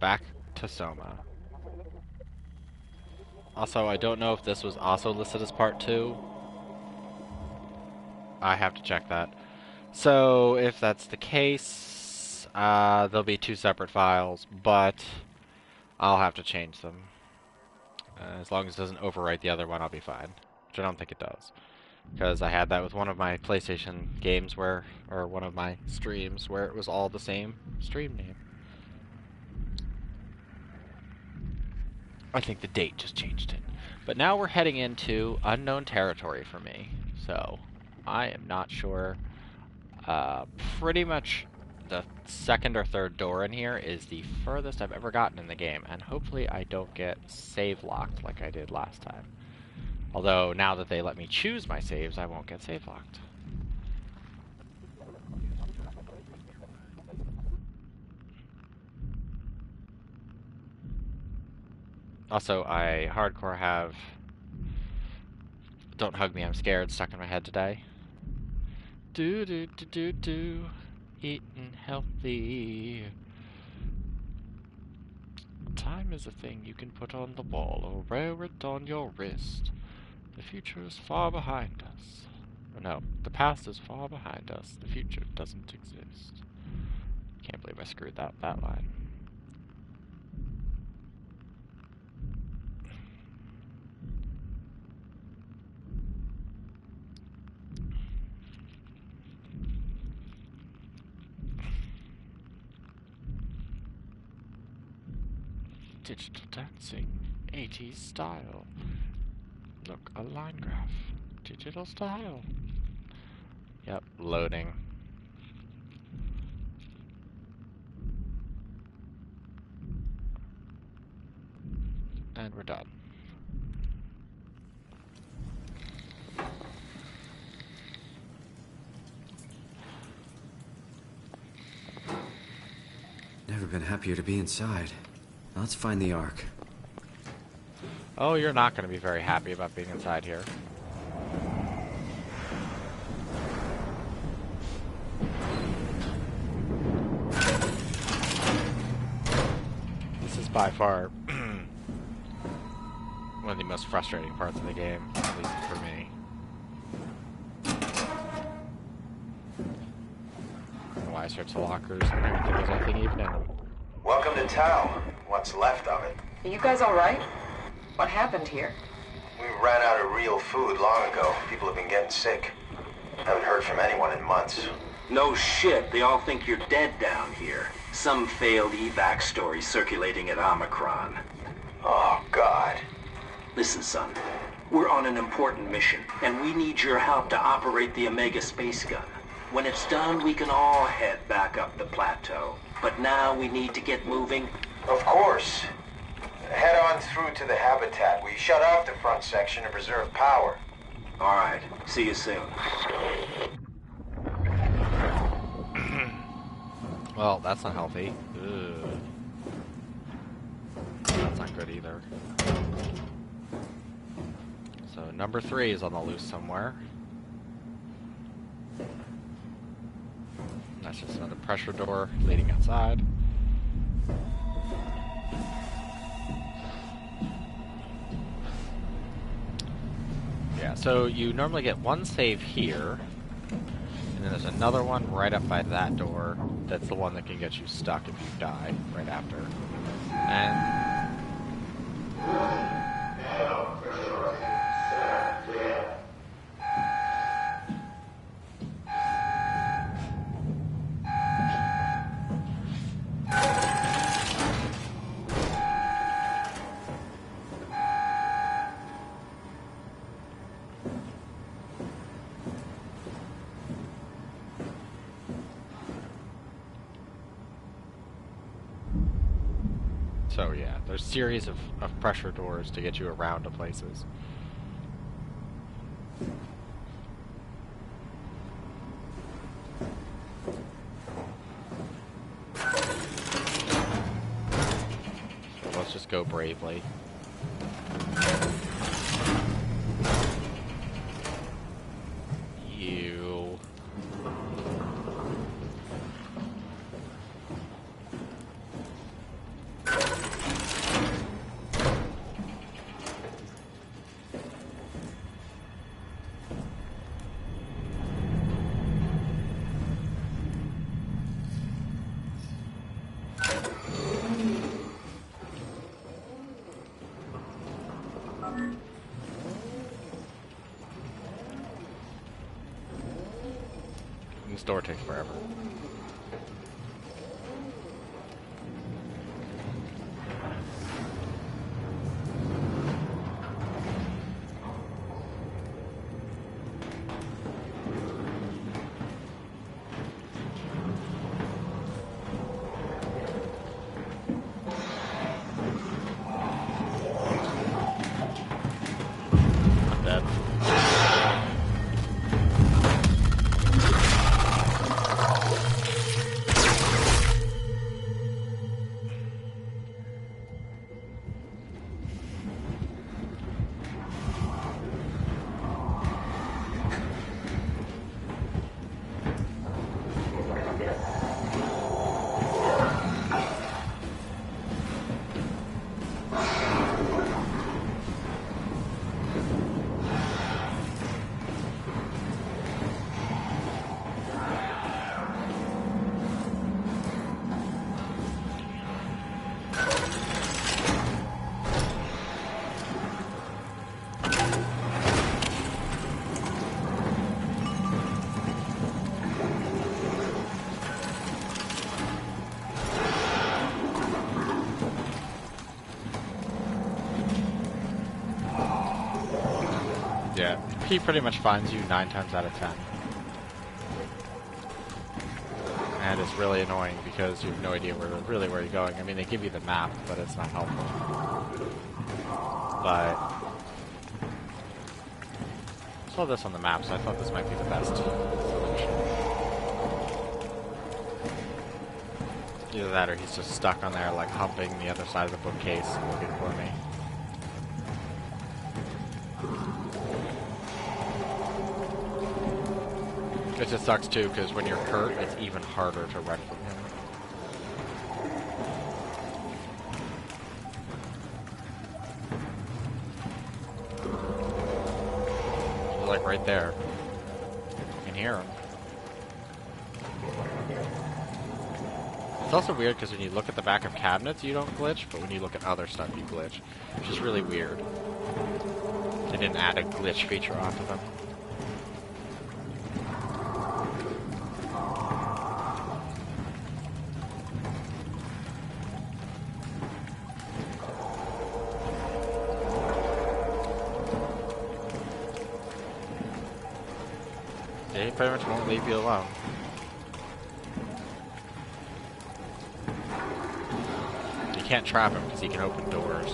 back to Soma. Also, I don't know if this was also listed as part 2. I have to check that. So, if that's the case, there'll be 2 separate files, but I'll have to change them. As long as it doesn't overwrite the other one, I'll be fine. Which I don't think it does. Because I had that with one of my PlayStation games or one of my streams, where it was all the same stream name. I think the date just changed it. But now we're heading into unknown territory for me. So, I am not sure. Pretty much the second or third door in here is the furthest I've ever gotten in the game. And hopefully I don't get save locked like I did last time. Although, now that they let me choose my saves, I won't get save locked. Also, I hardcore have Don't Hug Me, I'm Scared stuck in my head today. Do do do do do. Eating healthy. Time is a thing you can put on the wall or wear it on your wrist. The future is far behind us. Or no, the past is far behind us. The future doesn't exist. Can't believe I screwed that line. Digital dancing, 80s style. Look, a line graph. Digital style. Yep, loading. And we're done. Never been happier to be inside. Now let's find the Ark. Oh, you're not going to be very happy about being inside here. This is by far one of the most frustrating parts of the game, at least for me. I don't know why I searched the lockers. I don't think there's anything even in them. Welcome to town. What's left of it. Are you guys all right? What happened here? We ran out of real food long ago. People have been getting sick. Haven't heard from anyone in months. No shit, they all think you're dead down here. Some failed evac story circulating at Omicron. Oh, God. Listen, son. We're on an important mission, and we need your help to operate the Omega space gun. When it's done, we can all head back up the plateau. But now we need to get moving. Of course. Head on through to the habitat. We shut off the front section to preserve power. All right. See you soon. Well, that's not healthy. Ugh. That's not good either. So number 3 is on the loose somewhere. That's just another pressure door leading outside. Yeah, so you normally get one save here, and then there's another one right up by that door. That's the one that can get you stuck if you die right after. And so yeah, there's a series of pressure doors to get you around to places. So let's just go bravely. You. this door takes forever. I'm dead. Yeah, he pretty much finds you 9 times out of 10. And it's really annoying because you have no idea where you're going. I mean, they give you the map, but it's not helpful. But I saw this on the map, so I thought this might be the best solution. Either that or he's just stuck on there, like humping the other side of the bookcase and looking for me. It just sucks too, because when you're hurt, it's even harder to run from him. He's like right there. You can hear him. It's also weird because when you look at the back of cabinets, you don't glitch, but when you look at other stuff, you glitch. Which is really weird. They didn't add a glitch feature onto them. He pretty much won't leave you alone. You can't trap him because he can open doors.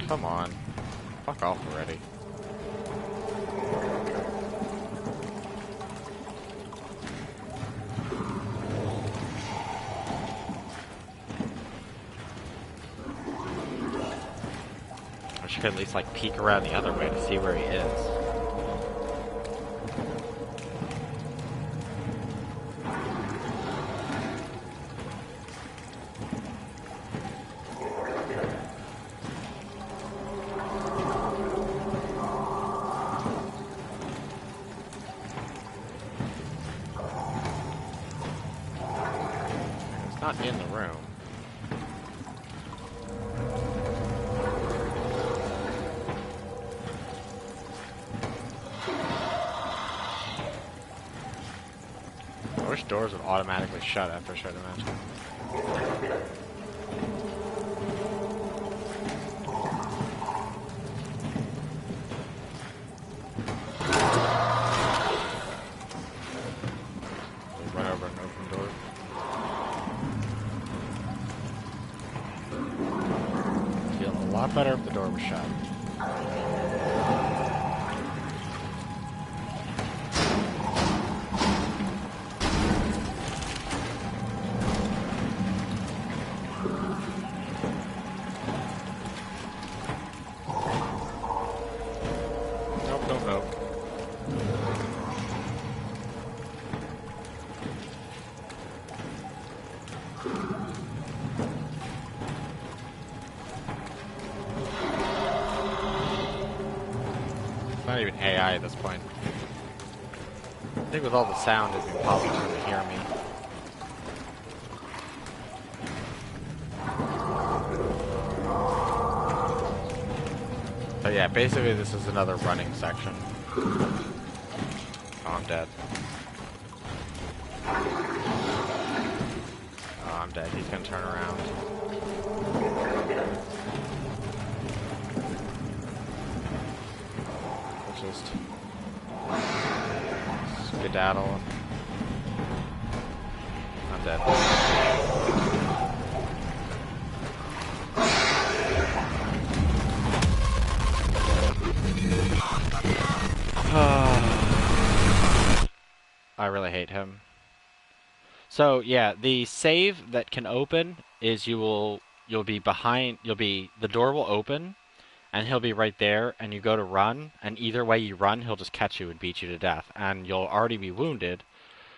Come on. Fuck off already. I should at least like peek around the other way to see where he is. Not in the room. I wish doors would automatically shut after a certain amount of time. Run over an open door. Feel a lot better if the door was shut. Nope, nope, nope. not even AI at this point. I think with all the sound, it's impossible for him to hear me. But yeah, basically this is another running section. Oh, I'm dead. Oh, I'm dead. He's gonna turn around. Let's just skedaddle. I'm dead. I really hate him. So yeah, the save that can open is you'll be behind, the door will open and he'll be right there and you go to run and either way you run he'll just catch you and beat you to death and you'll already be wounded,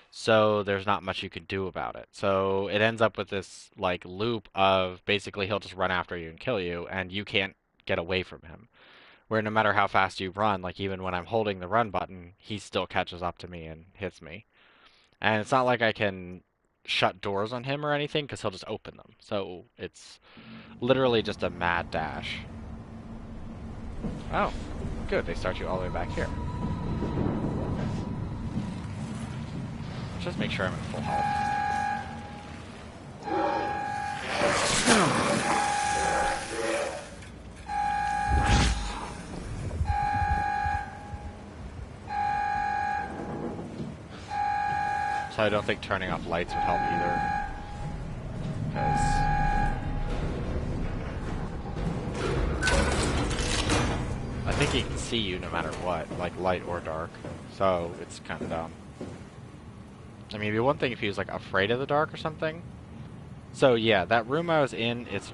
so there's not much you can do about it. So it ends up with this like loop of basically he'll just run after you and kill you and you can't get away from him. Where no matter how fast you run, like even when I'm holding the run button, he still catches up to me and hits me. And it's not like I can shut doors on him or anything, because he'll just open them. So it's literally just a mad dash. Oh, good. They start you all the way back here. Just make sure I'm at full health. So I don't think turning off lights would help either. Because I think he can see you no matter what, like light or dark. So it's kind of dumb. I mean, it'd be one thing if he was like afraid of the dark or something. So yeah, that room I was in, it's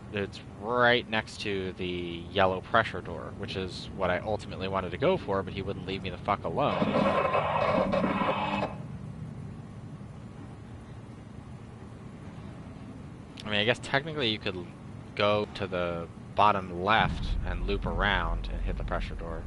right next to the yellow pressure door, which is what I ultimately wanted to go for, but he wouldn't leave me the fuck alone. I mean, I guess technically you could go to the bottom left and loop around and hit the pressure door.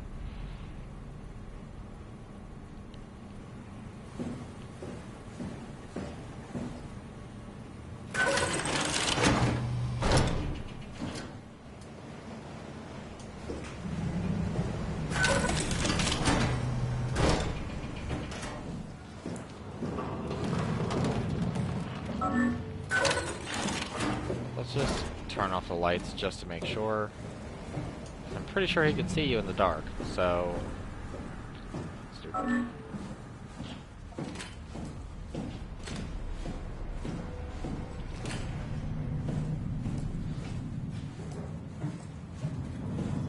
Let's just turn off the lights just to make sure. I'm pretty sure he can see you in the dark, so... Stupid.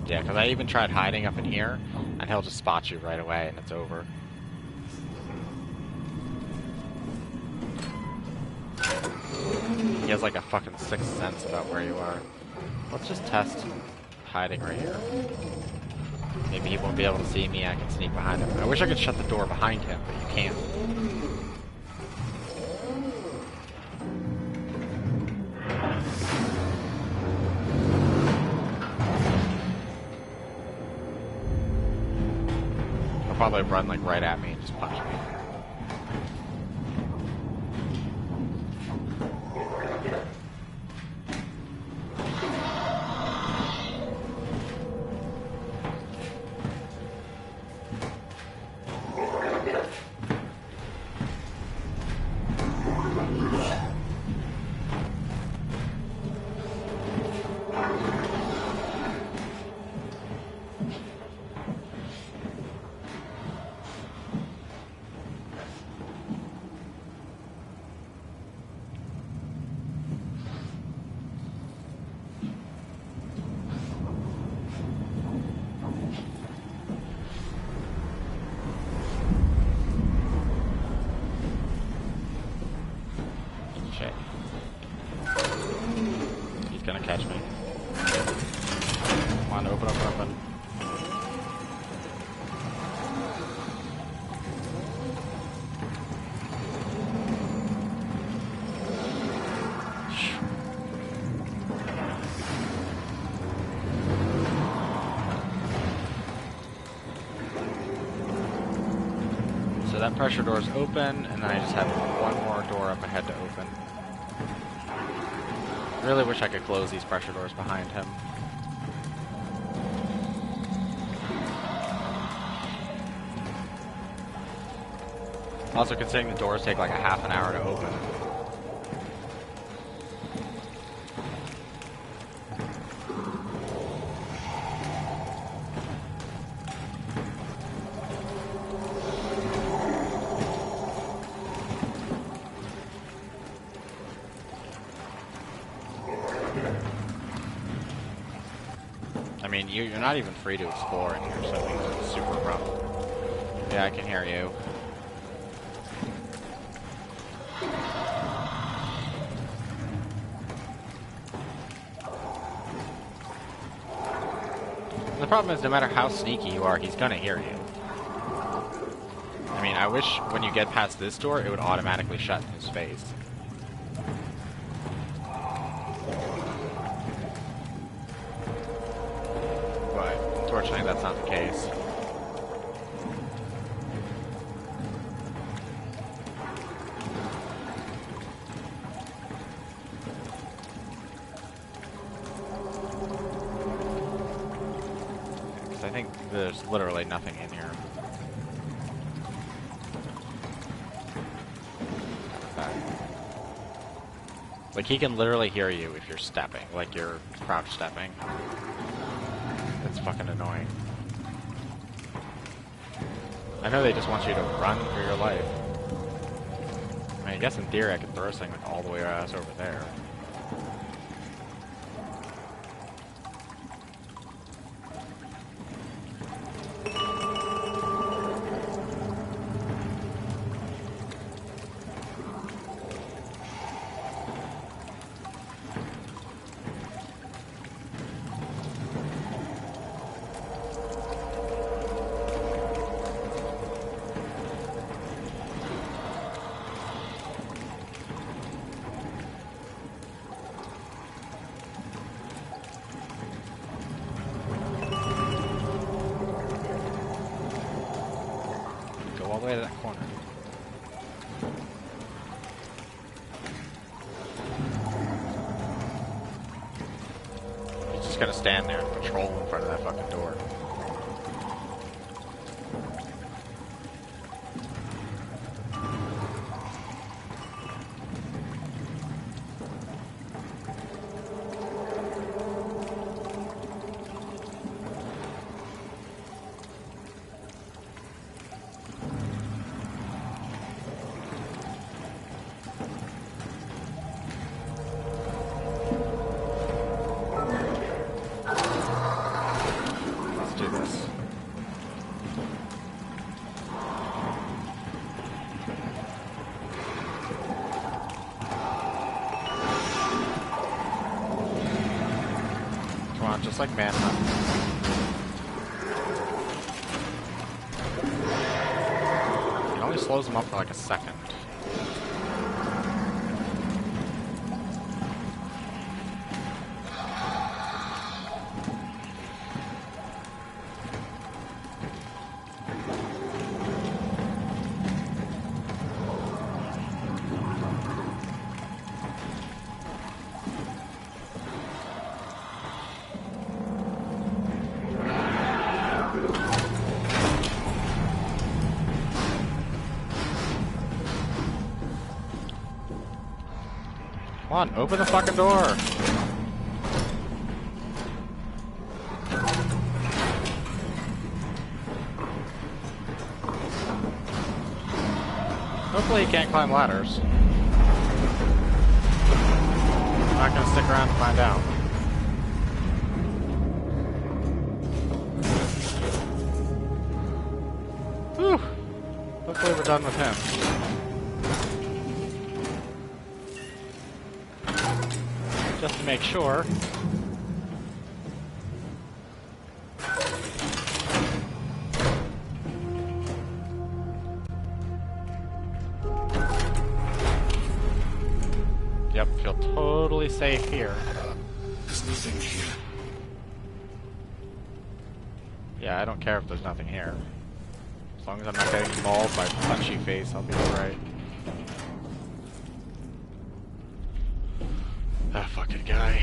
Yeah, because I even tried hiding up in here, and he'll just spot you right away, and it's over. He has like a fucking sixth sense about where you are. Let's just test hiding right here. Maybe he won't be able to see me, I can sneak behind him. I wish I could shut the door behind him, but you can't. He'll probably run like right at me and just punch me. So that pressure door is open, and then I just have one more door up ahead to open. Really wish I could close these pressure doors behind him. Also, considering the doors take like a half an hour to open. I mean, you're not even free to explore in here, so things are super rough. Yeah, I can hear you. The problem is, no matter how sneaky you are, he's gonna hear you. I mean, I wish when you get past this door, it would automatically shut in his face. But, unfortunately, that's not the case. I think there's literally nothing in here. Like, he can literally hear you if you're stepping, like you're crouch stepping. It's fucking annoying. I know they just want you to run for your life. I mean, I guess in theory I could throw this thing like all the way ass over there. All the way to that corner. He's just gonna stand there and patrol in front of that fucking door. Just like Manhunt. It only slows them up for like a second. Come on, open the fucking door! Hopefully he can't climb ladders. I'm not gonna stick around to find out. Whew! Hopefully we're done with him. Just to make sure. Yep, feel totally safe here. There's nothing here. Yeah, I don't care if there's nothing here. As long as I'm not getting mauled by punchy face, I'll be alright. That fucking guy.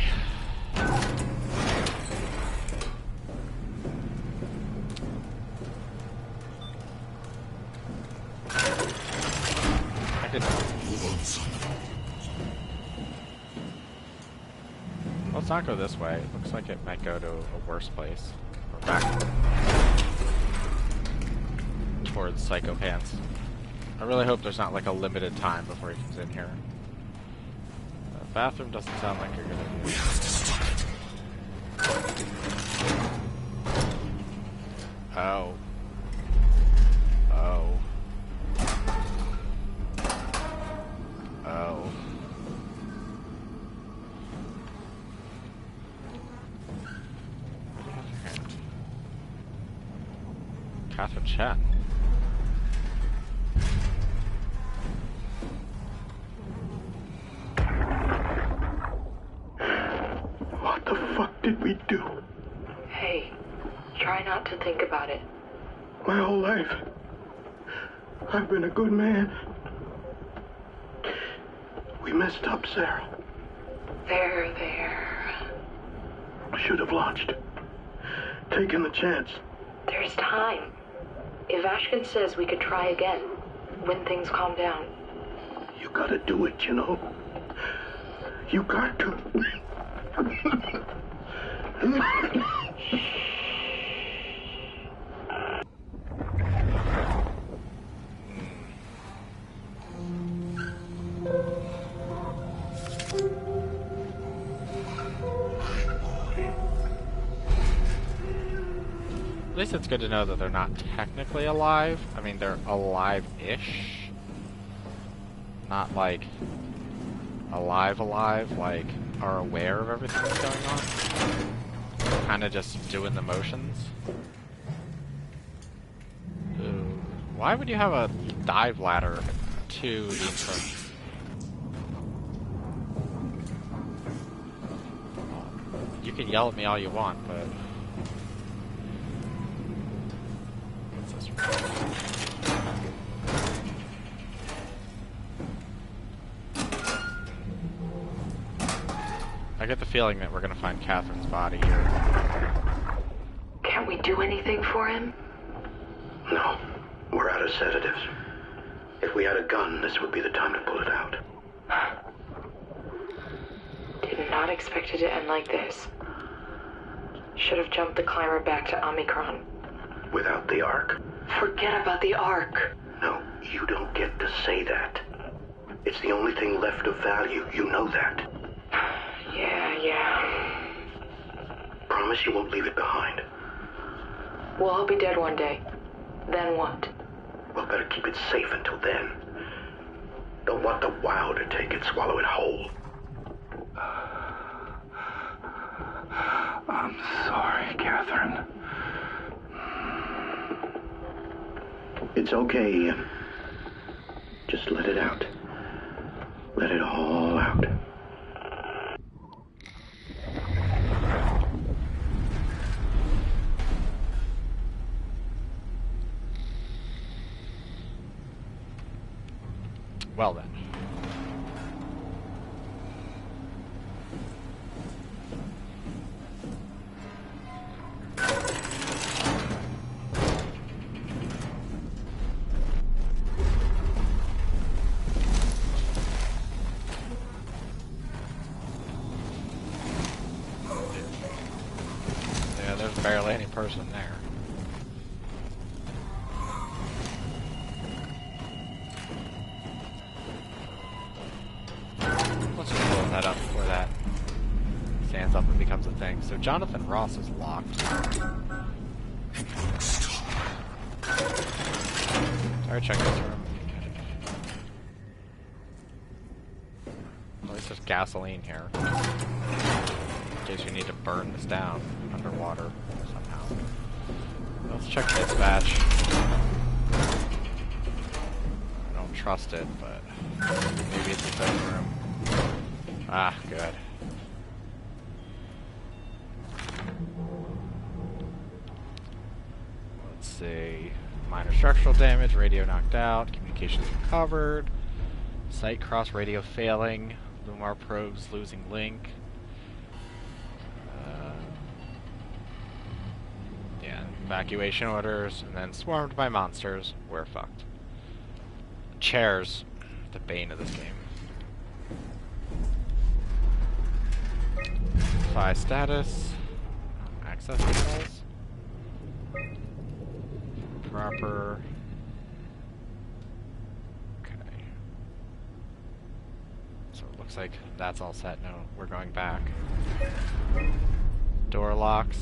I could... Let's not go this way. It looks like it might go to a worse place. Or back towards Psychopants. I really hope there's not like a limited time before he comes in here. The bathroom doesn't sound like you're gonna do. We have to stop it. Oh. Oh. Oh. Catherine Chen. What the fuck did we do? Hey, try not to think about it. My whole life, I've been a good man. We messed up, Sarah. There. Should have launched. Taken the chance. There's time. If Ashkin says we could try again, when things calm down. You gotta do it, you know. You got to. At least it's good to know that they're not technically alive. I mean, they're alive-ish. Not like alive, like are aware of everything that's going on. Kind of just doing the motions. Ooh. Why would you have a dive ladder to the entrance? You can yell at me all you want, but... What's this room? I get the feeling that we're gonna find Catherine's body here. Can't we do anything for him? No, we're out of sedatives. If we had a gun, this would be the time to pull it out. Did not expect it to end like this. Should have jumped the climber back to Omicron. Without the Ark? Forget about the Ark. No, you don't get to say that. It's the only thing left of value, you know that. Yeah. Promise you won't leave it behind. We'll all be dead one day. Then what? Well, better keep it safe until then. Don't want the wow to take it, swallow it whole. I'm sorry, Catherine. It's okay, Ian. Just let it out. Let it all out. Well then. Yeah, there's barely any person there. Let's just close that up before that stands up and becomes a thing. So Jonathan Ross is locked. Sorry, check this room. At least there's gasoline here. In case we need to burn this down underwater somehow. Let's check dispatch. I don't trust it, but maybe it's its own room. Ah, good. Let's see. Minor structural damage, radio knocked out, communications recovered, site cross radio failing, Lumar probes losing link. Yeah, evacuation orders, and then swarmed by monsters. We're fucked. Chairs, the bane of this game. Phi status, access controls, proper. Okay. So it looks like that's all set. No, we're going back. Door locks.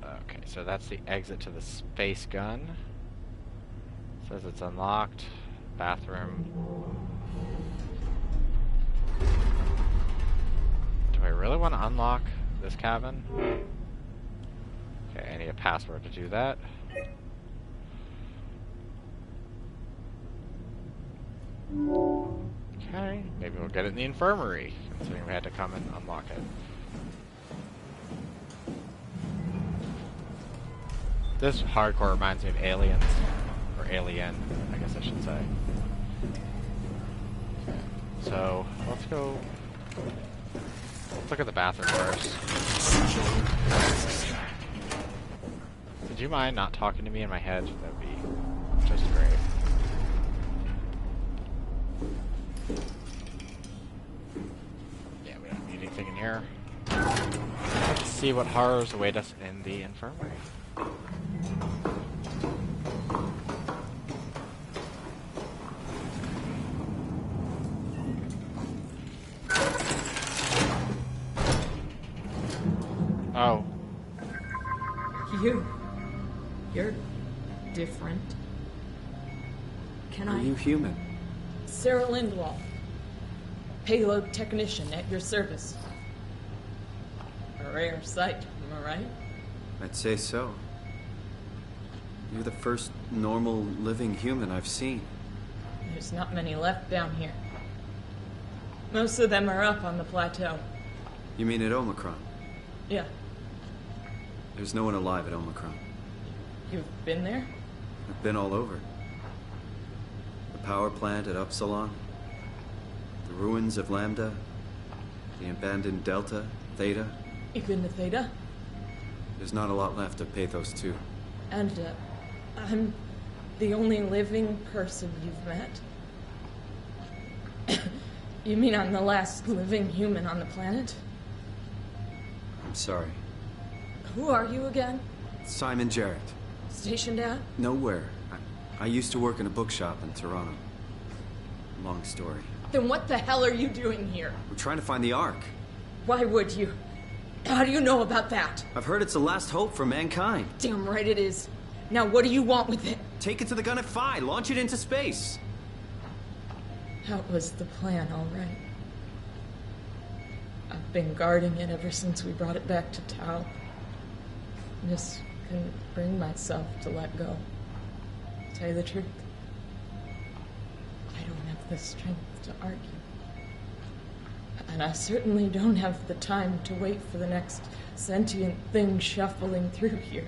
Okay, so that's the exit to the space gun. Says it's unlocked. Bathroom. Do I really want to unlock this cabin? Okay, I need a password to do that. Okay, maybe we'll get it in the infirmary, considering we had to come and unlock it. This hardcore reminds me of Aliens, or Alien, I guess I should say. Okay, so let's go. Let's look at the bathroom first. Would you mind not talking to me in my head? That'd be just great. Yeah, we don't need anything in here. Let's see what horrors await us in the infirmary. Oh. You're different. Can Are I? you human? Sarah Lindwall, payload technician at your service. A rare sight, am I right? I'd say so. You're the first normal living human I've seen. There's not many left down here. Most of them are up on the plateau. You mean at Omicron? Yeah. There's no one alive at Omicron. You've been there? I've been all over. The power plant at Upsilon, the ruins of Lambda, the abandoned Delta, Theta. You've been to Theta? There's not a lot left of Pathos 2. And, I'm the only living person you've met? You mean I'm the last living human on the planet? I'm sorry. Who are you again? Simon Jarrett. Stationed at? Nowhere. I used to work in a bookshop in Toronto. Long story. Then what the hell are you doing here? We're trying to find the Ark. Why would you? How do you know about that? I've heard it's the last hope for mankind. Damn right it is. Now what do you want with it? Take it to the gun at Phi. Launch it into space. That was the plan, all right. I've been guarding it ever since we brought it back to Tau. Just couldn't bring myself to let go. To tell you the truth, I don't have the strength to argue. And I certainly don't have the time to wait for the next sentient thing shuffling through here.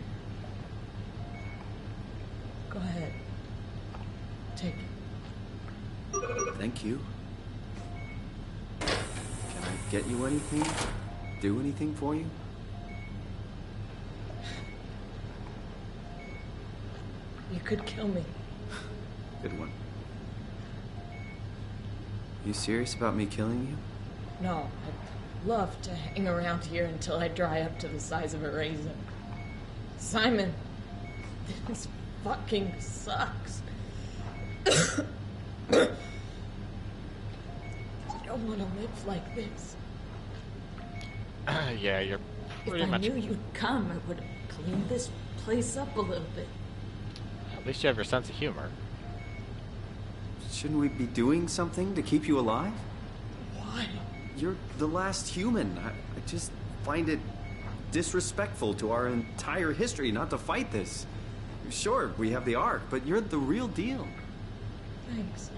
Go ahead. Take it. Thank you. Can I get you anything? Do anything for you? You could kill me. Good one. You serious about me killing you? No, I'd love to hang around here until I dry up to the size of a raisin. Simon, this fucking sucks. I don't want to live like this. Yeah, you're pretty If I much. knew you'd come, I would clean this place up a little bit. At least you have your sense of humor. Shouldn't we be doing something to keep you alive? Why? You're the last human. I just find it disrespectful to our entire history not to fight this. Sure, we have the Ark, but you're the real deal. Thanks.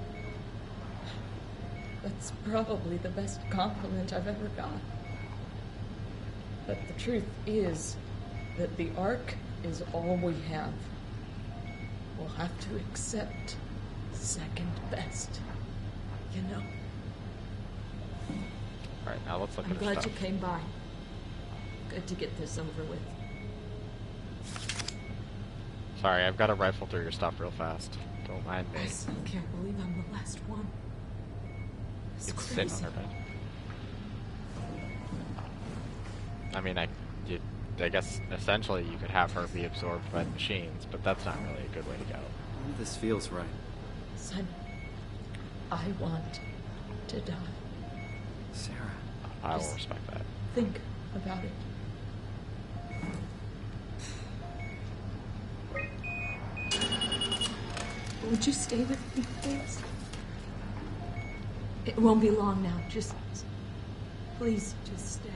That's probably the best compliment I've ever got. But the truth is, that the Ark is all we have. We'll have to accept second best, you know? Alright, now let's look I'm at her glad stuff. you came by. Good to get this over with. Sorry, I've got to rifle through your stuff real fast. Don't mind me. I still can't believe I'm the last one. It's It's crazy. sitting on her bed. I mean, I guess essentially you could have her be absorbed by the machines, but that's not really a good way to go. None of this feels right. Son, I want to die. Sarah. I will Just respect that. think about it. Would you stay with me, please? It won't be long now. Please, just stay.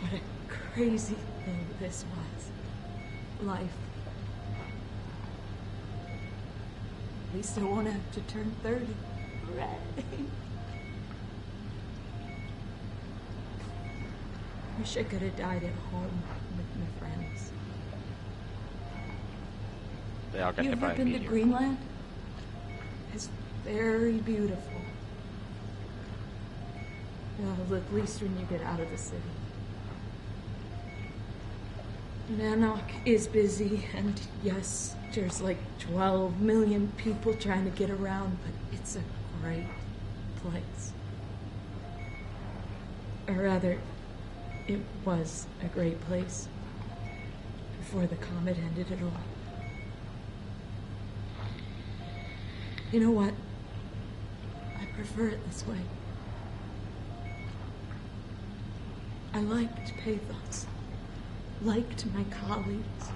What a crazy thing this was. Life. At least I won't have to turn 30. Hooray. Wish I could have died at home with my friends. They all get You hit by ever a been to meteor. Greenland? It's very beautiful. Well, at least when you get out of the city. Nanook is busy, and yes, there's like 12 million people trying to get around, but it's a great place. Or rather, it was a great place before the comet ended it all. You know what? I prefer it this way. I liked Pathos. Liked my colleagues.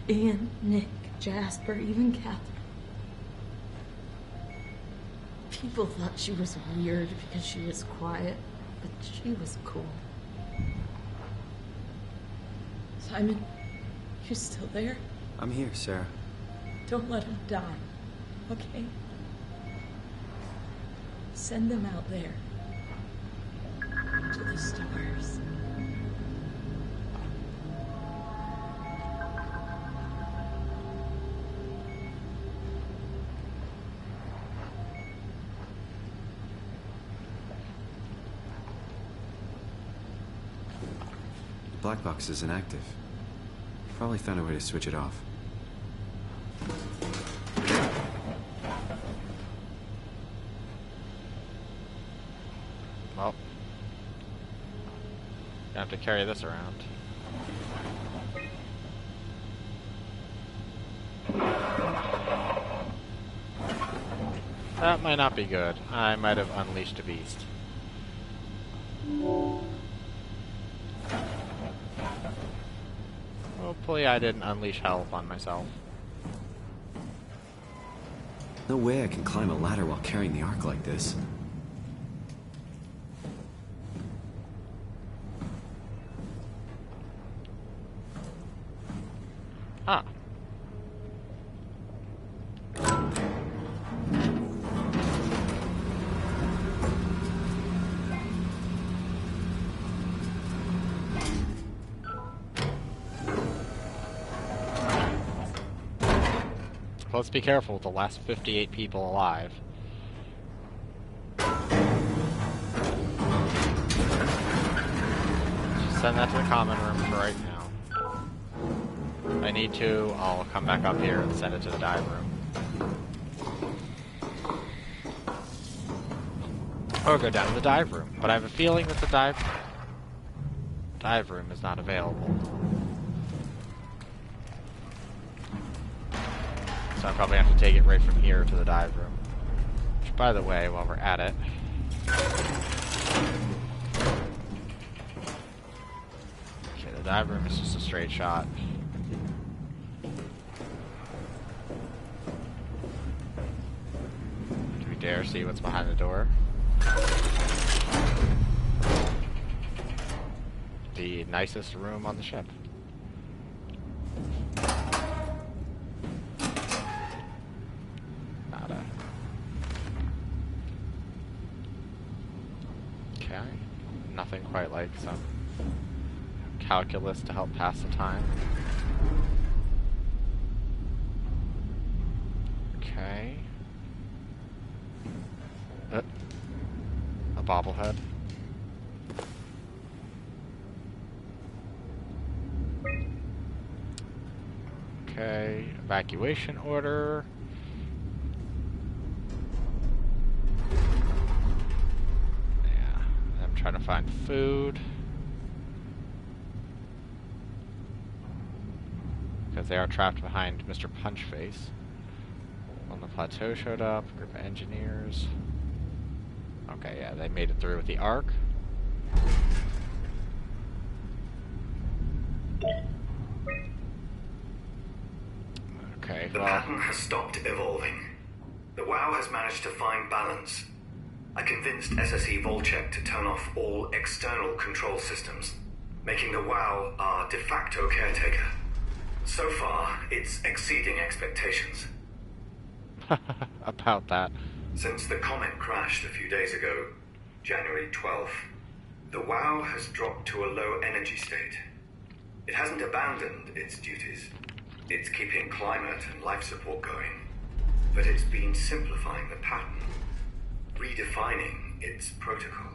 Ian, Nick, Jasper, even Catherine. People thought she was weird because she was quiet, but she was cool. Simon, you still there? I'm here, Sarah. Don't let him die, okay? Send them out there. To the stars. The black box is inactive. Probably found a way to switch it off. Well, gonna have to carry this around. That might not be good. I might have unleashed a beast. Hopefully I didn't unleash hell upon myself. No way I can climb a ladder while carrying the Ark like this. Ah. Let's be careful with the last 58 people alive. Just send that to the common room for right now. If I need to, I'll come back up here and send it to the dive room. Or go down to the dive room. But I have a feeling that the dive room is not available. So I probably have to take it right from here to the dive room. Which, by the way, while we're at it... Okay, the dive room is just a straight shot. Do we dare see what's behind the door? The nicest room on the ship. Nada. Okay. Nothing quite like some calculus to help pass the time. Okay. A bobblehead. Okay, evacuation order. Yeah, I'm trying to find food. Because they are trapped behind Mr. Punchface. On the plateau showed up, group of engineers. Okay, yeah, they made it through with the Ark. Okay, The well... pattern has stopped evolving. The WoW has managed to find balance. I convinced SSE Volcheck to turn off all external control systems, making the WoW our de facto caretaker. So far, it's exceeding expectations. About that. Since the comet crashed a few days ago, January 12th, the WoW has dropped to a low energy state. It hasn't abandoned its duties. It's keeping climate and life support going, but it's been simplifying the pattern, redefining its protocol.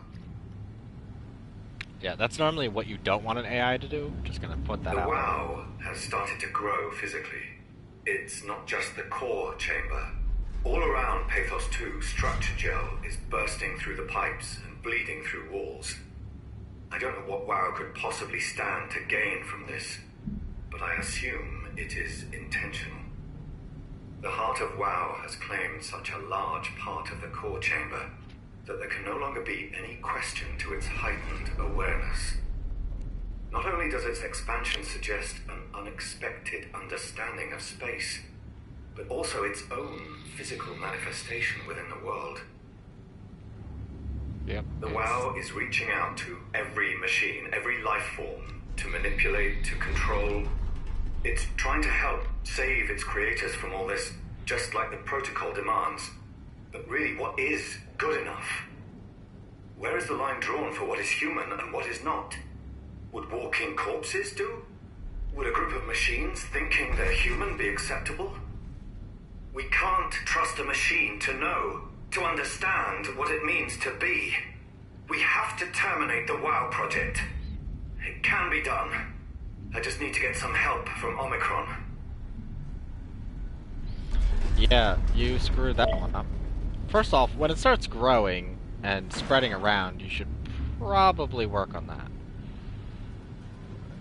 Yeah, that's normally what you don't want an AI to do. Just gonna put that out. The WoW has started to grow physically. It's not just the core chamber. All around Pathos 2, structure gel is bursting through the pipes and bleeding through walls. I don't know what WoW could possibly stand to gain from this, but I assume it is intentional. The heart of WoW has claimed such a large part of the core chamber that there can no longer be any question to its heightened awareness. Not only does its expansion suggest an unexpected understanding of space, but also its own physical manifestation within the world. Yep. The WoW is reaching out to every machine, every life form, to manipulate, to control. It's trying to help save its creators from all this, just like the protocol demands. But really, what is good enough? Where is the line drawn for what is human and what is not? Would walking corpses do? Would a group of machines thinking they're human be acceptable? We can't trust a machine to know, to understand what it means to be. We have to terminate the WoW project. It can be done. I just need to get some help from Omicron. Yeah, you screwed that one up. First off, when it starts growing and spreading around, you should probably work on that.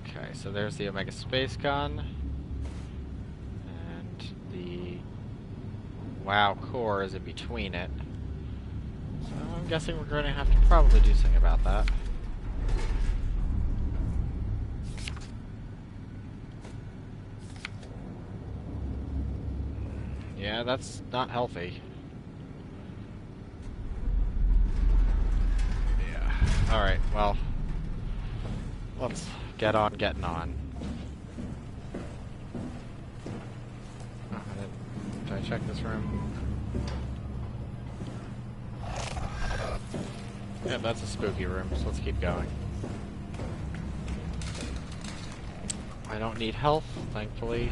Okay, so there's the Omega Space Gun. And the WoW core is in between it. So I'm guessing we're going to have to probably do something about that. Yeah, that's not healthy. Yeah. Alright, well, let's get on getting on. Oh, did I check this room? Yeah, that's a spooky room, so let's keep going. I don't need health, thankfully.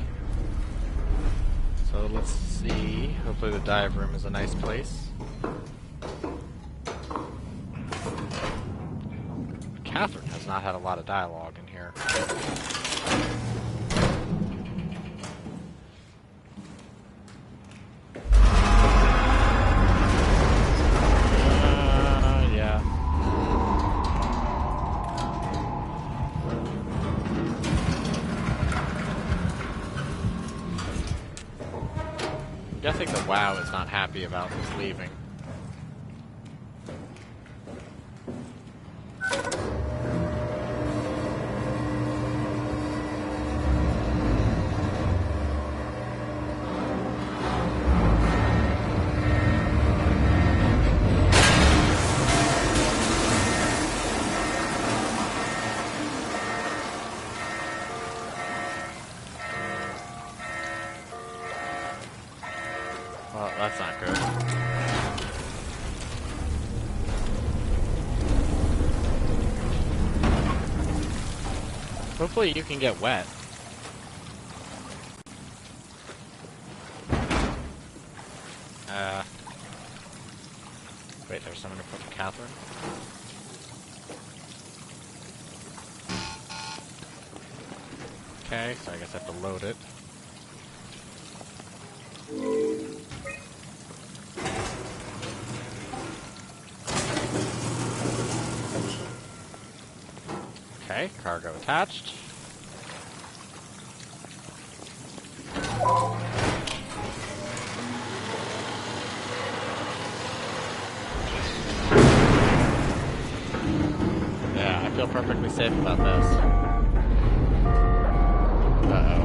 So let's see. Hopefully the dive room is a nice place. Catherine has not had a lot of dialogue in here. Yeah. I'm guessing the WoW is not happy about us leaving. Well, that's not good. Hopefully you can get wet. Wait, there's someone to put for Catherine? Okay, so I guess I have to load it. Okay, cargo attached. Yeah, I feel perfectly safe about this. Uh-oh.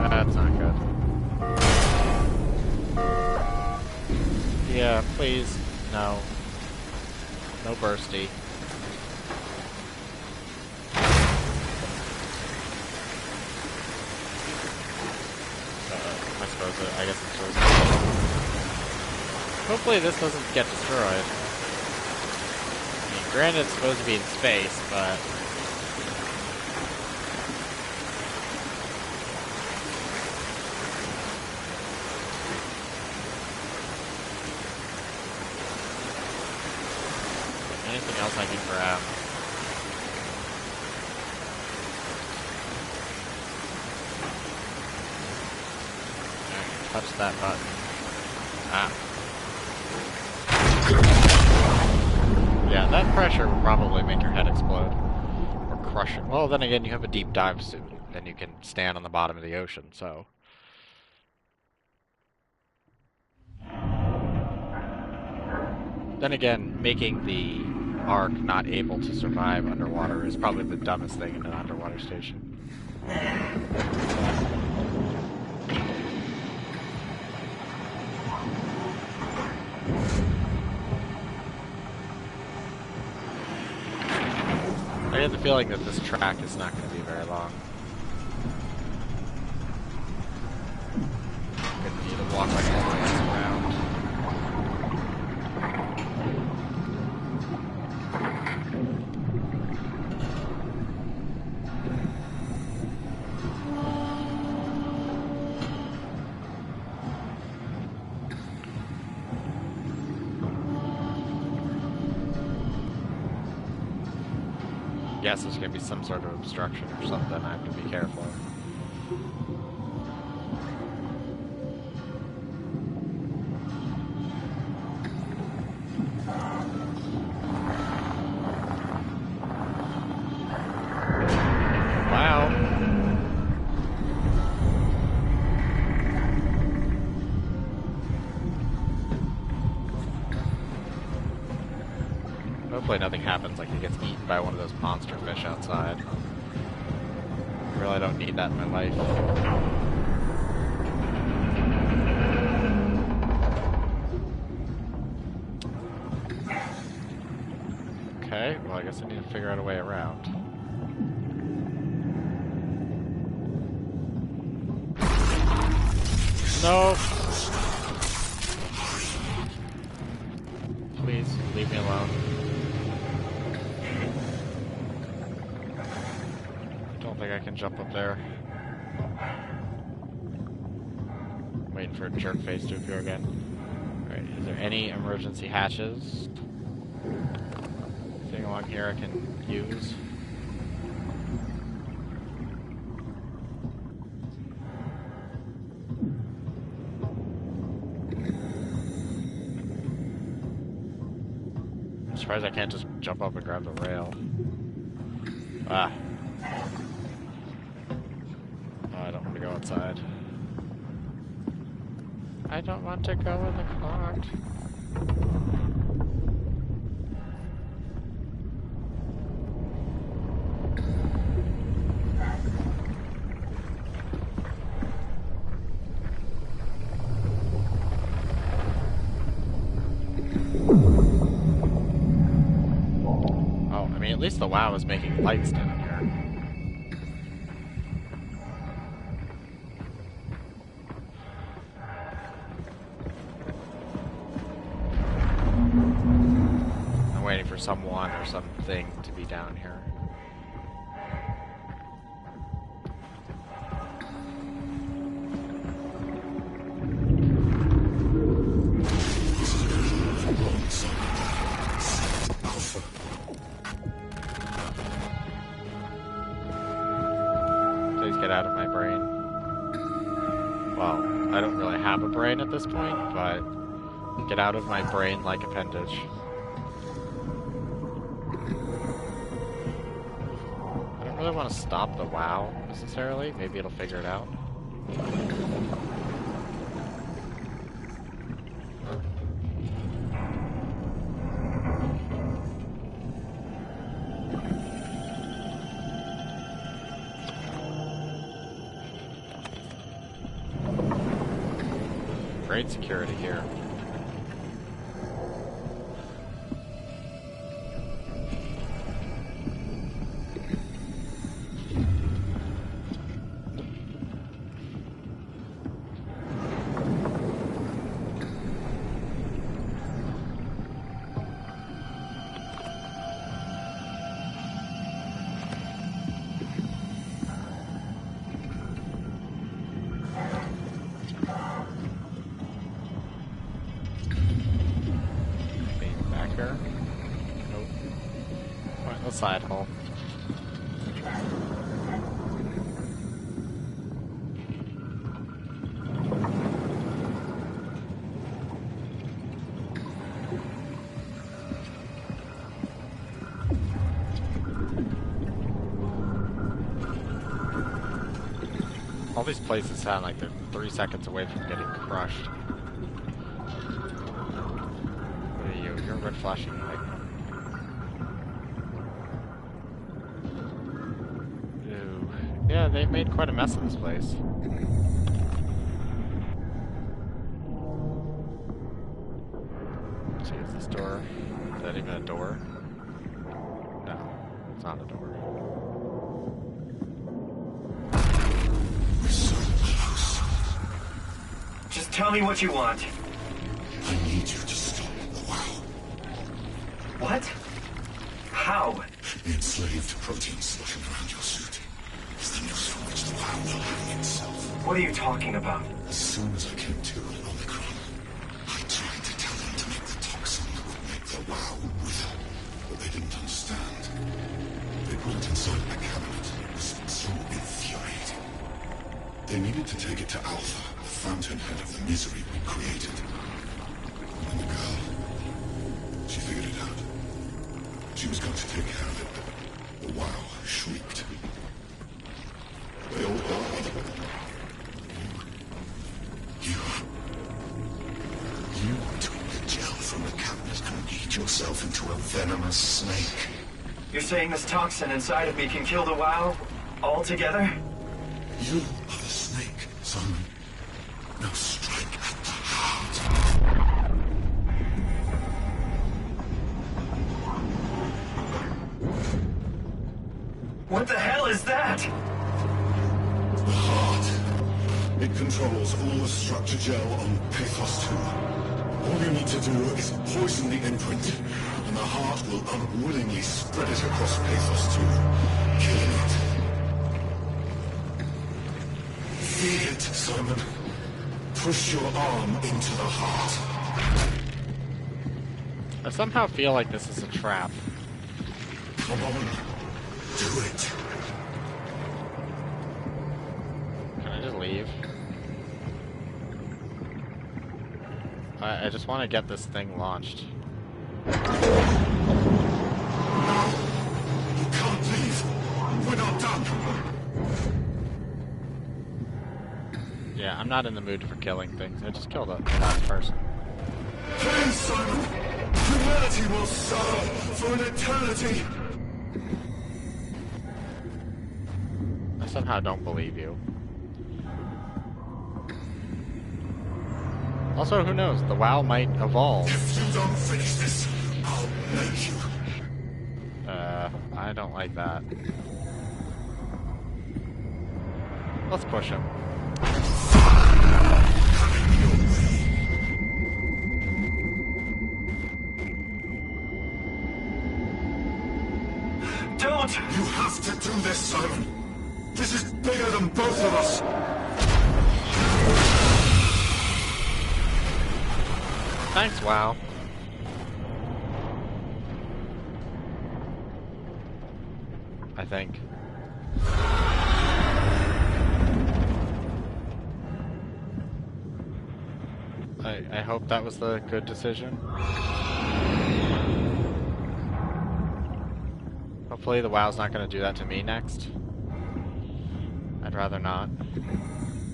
That's not good. Yeah, please. No. No bursty. I guess it's supposed to. Hopefully this doesn't get destroyed. I mean, granted it's supposed to be in space, but... anything else I can grab? Touch that button. Ah. Yeah, that pressure would probably make your head explode. Or crush it. Well, then again, you have a deep dive suit. Then you can stand on the bottom of the ocean, so... Then again, making the Ark not able to survive underwater is probably the dumbest thing in an underwater station. I get the feeling that this track is not going to be very long. I'm going to need to walk like all the way around. Guess there's going to be some sort of obstruction or something. I have to be careful. Wow. Hopefully nothing happens, like he gets eaten by one of those monster fish outside. I really don't need that in my life. Okay, well I guess I need to figure out a way around. No! Please, leave me alone. I can jump up there. Waiting for a jerk face to appear again. Alright, is there any emergency hatches? Anything along here I can use? I'm surprised I can't just jump up and grab the rail. Ah. I don't want to go outside. I don't want to go in the clogged. Oh, I mean, at least the WoW is making lights down here. Someone or something to be down here. get out of my brain. Well, I don't really have a brain at this point, but get out of my brain-like appendage. I don't really want to stop the WoW, necessarily. Maybe it'll figure it out. Great security here. Nope. Pointless side hole. All these places sound like they're 3 seconds away from getting crushed. What are you? You're red flashing like. Ooh. Yeah, they've made quite a mess of this place. See, is this door? Is that even a door? No, it's not a door. Just tell me what you want. I need you to stop the WoW. What? How? The enslaved protein sloshing around your suit is the news from which the WoW will hang itself. What are you talking about? As soon as I came to in Omicron, I tried to tell them to make the toxin that would make the WoW wither, but they didn't understand. They put it inside my cabinet. It was so infuriating. They needed to take it to Alpha, the fountainhead of the misery we created. And the girl, she figured it out. She was going to take care of it, but the WoW shrieked. They all died. You took the gel from the cabinet and made yourself into a venomous snake. You're saying this toxin inside of me can kill the WoW altogether? You are the snake, Simon. Now strike at the heart. What the hell is that? The heart. It controls all the structure gel on Pathos 2. All you need to do is poison the imprint, and the heart will unwillingly spread it across Pathos 2, killing it. Feed it, Simon. Push your arm into the heart. I somehow feel like this is a trap. Come on. Do it. Can I just leave? I just want to get this thing launched. You can't leave. We're not done. Yeah, I'm not in the mood for killing things. I just killed the last person. Please, Simon. Humanity will suffer for an eternity. I somehow don't believe you. Also, who knows? The WoW might evolve. If you don't finish this, I'll make you. I don't like that. Let's push him. Don't! You have to do this, Simon. This is bigger than both of us. Thanks, WoW. I think. I hope that was the good decision. Hopefully the WoW's not going to do that to me next. I'd rather not.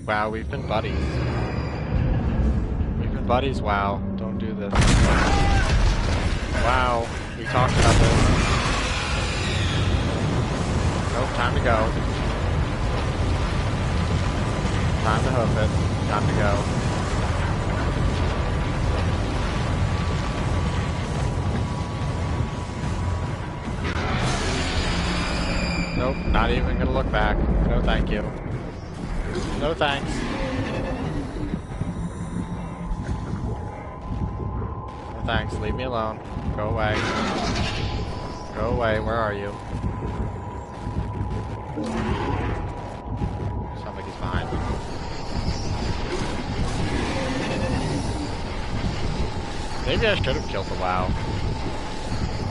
Wow, we've been buddies. We've been buddies, WoW. Don't do this. Wow, we talked about this. Nope, time to go. Time to hoof it. Time to go. Nope, not even gonna look back. No thank you. No thanks. No thanks, leave me alone. Go away. Go away, where are you? Sounds like he's behind me. Maybe I should have killed the WoW.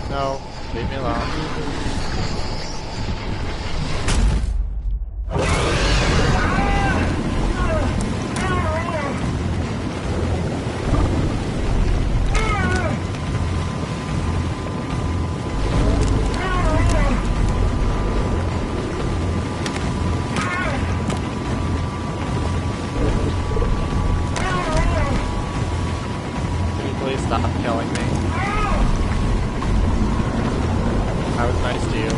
No, leave me alone. Please stop killing me. I was nice to you.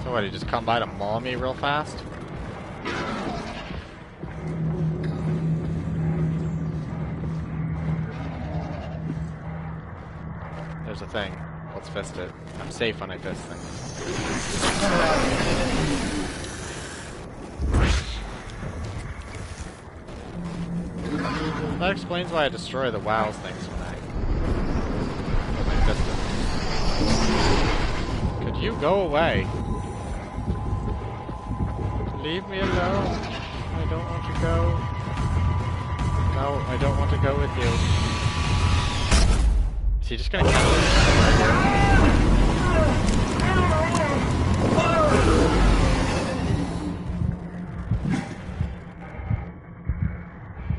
So what, he just come by to maul me real fast? There's a thing. Let's fist it. I'm safe when I fist things. That explains why I destroy the WoW's things when I fist it. Could you go away? Leave me alone. I don't want to go. No, I don't want to go with you. Is he just gonna catch me right here?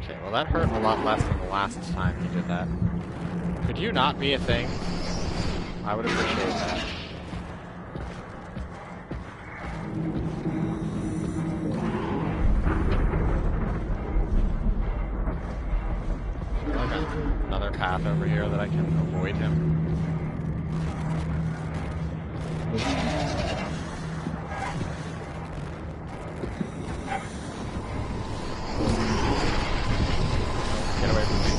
Okay, well that hurt a lot less than the last time he did that. Could you not be a thing? I would appreciate that. Another path over here that I can avoid him. Get away from me.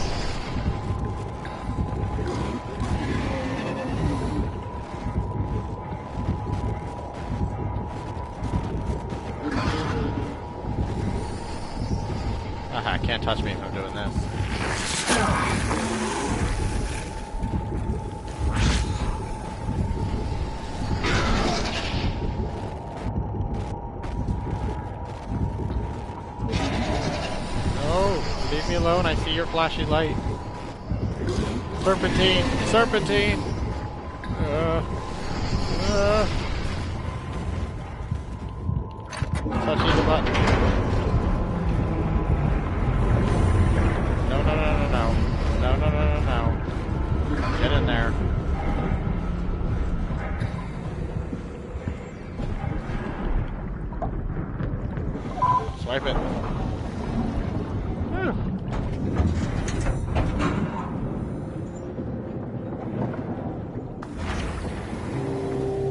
Aha, can't touch me if I'm doing this. Leave me alone, I see your flashy light. Serpentine! Serpentine! Touching the button. No, no, no, no, no. No, no, no, no, no. Get in there. Swipe it.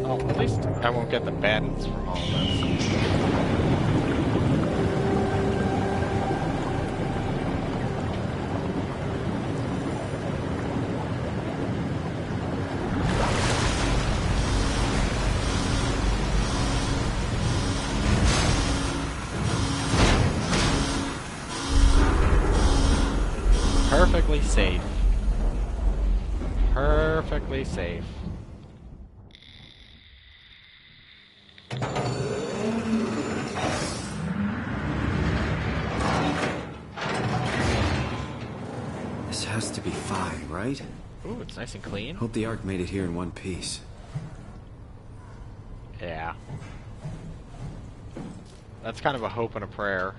Oh, at least I won't get the bandits from all of this. Perfectly safe. perfectly safe. This has to be fine, right? Ooh, it's nice and clean. Hope the Ark made it here in one piece. Yeah. That's kind of a hope and a prayer.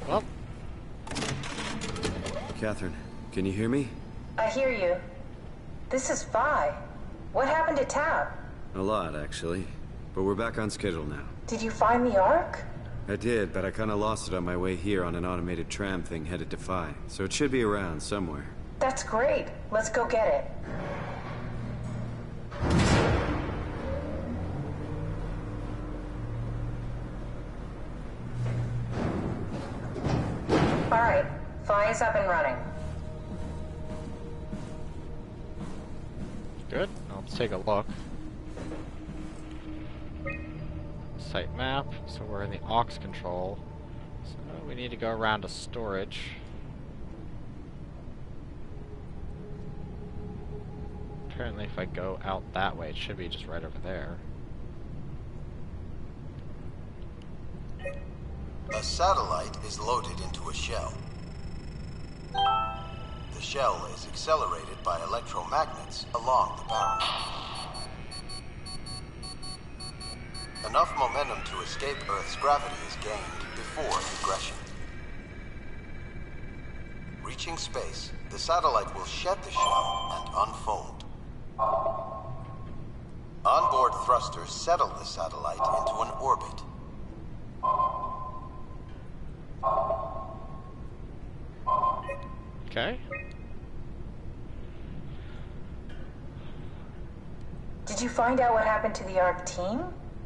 Well. Catherine, can you hear me? I hear you. This is Vi. What happened to Tab? A lot, actually. But we're back on schedule now. Did you find the Ark? I did, but I kinda lost it on my way here on an automated tram thing headed to Phi. So it should be around somewhere. That's great. Let's go get it. Alright, Phi is up and running. Good. Now let's take a look. Site map. So we're in the aux control. So we need to go around to storage. Apparently if I go out that way, it should be just right over there. A satellite is loaded into a shell. The shell is accelerated by electromagnets along the barrel. Enough momentum to escape Earth's gravity is gained before regression. Reaching space, the satellite will shed the shell and unfold. Onboard thrusters settle the satellite into an orbit. Okay. Did you find out what happened to the Ark team?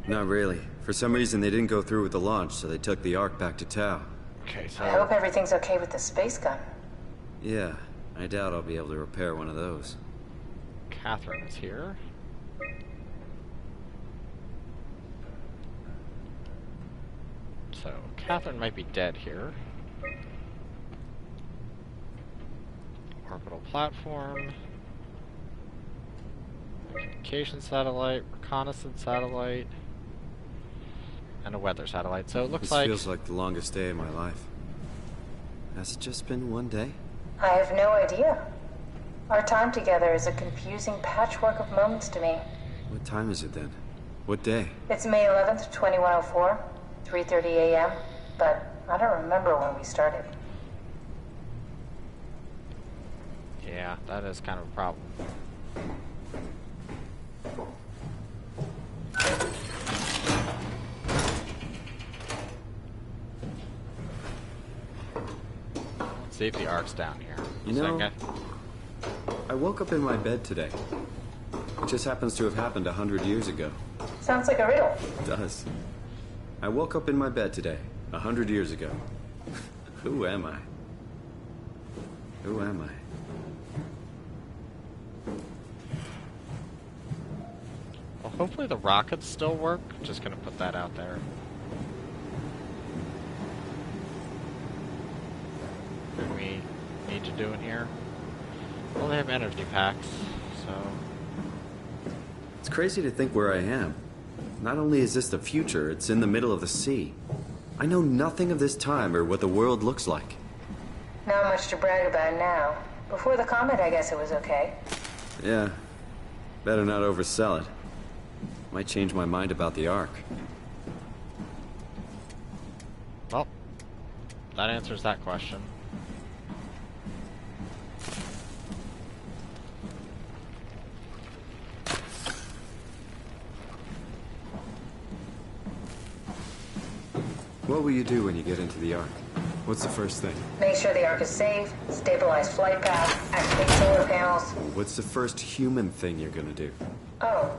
Not really. For some reason, they didn't go through with the launch, so they took the Ark back to Tau. Okay, so... I hope everything's okay with the space gun. Yeah, I doubt I'll be able to repair one of those. Catherine is here. So, Catherine might be dead here. Orbital platform. Communication satellite, reconnaissance satellite, and a weather satellite. So it looks like... This feels like the longest day of my life. Has it just been one day? I have no idea. Our time together is a confusing patchwork of moments to me. What time is it then? What day? It's May 11th, 2104, 3:30 a.m., but I don't remember when we started. Yeah, that is kind of a problem. Let's see if the Ark's down here. You know, I woke up in my bed today. It just happens to have happened 100 years ago. Sounds like a riddle. It does. I woke up in my bed today, 100 years ago. Who am I? Who am I? Well, hopefully the rockets still work. Just gonna put that out there. What do we need to do in here? Well, they have energy packs, so... It's crazy to think where I am. Not only is this the future, it's in the middle of the sea. I know nothing of this time or what the world looks like. Not much to brag about now. Before the comet, I guess it was okay. Yeah. Better not oversell it. Might change my mind about the Ark. Well, that answers that question. What will you do when you get into the Ark? What's the first thing? Make sure the Ark is safe, stabilize flight path, activate solar panels. What's the first human thing you're gonna do? Oh.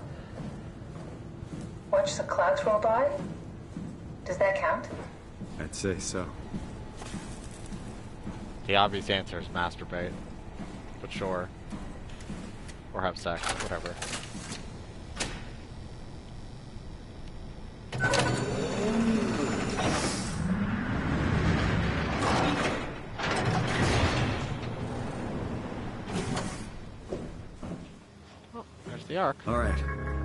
Watch the clouds roll by? Does that count? I'd say so. The obvious answer is masturbate. but sure. Or have sex, whatever. Oh, there's the Ark. All right,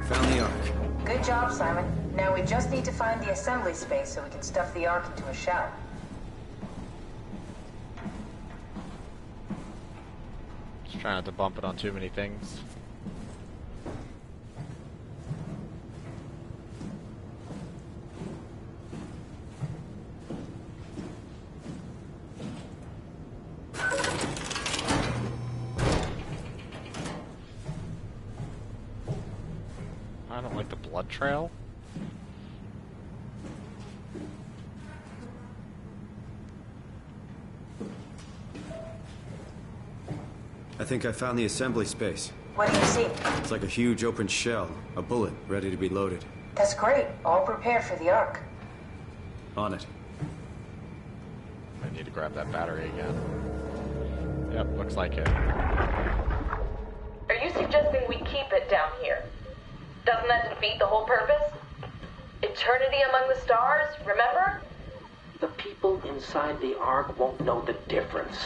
found the Ark. Good job, Simon. Now we just need to find the assembly space so we can stuff the Ark into a shell. Just trying not to bump it on too many things. I don't like the blood trail. I think I found the assembly space. What do you see? It's like a huge open shell, a bullet ready to be loaded. That's great. All prepared for the Ark. On it. I need to grab that battery again. Yep, looks like it. Are you suggesting we keep it down here? Doesn't that defeat the whole purpose? Eternity among the stars, remember? The people inside the Ark won't know the difference.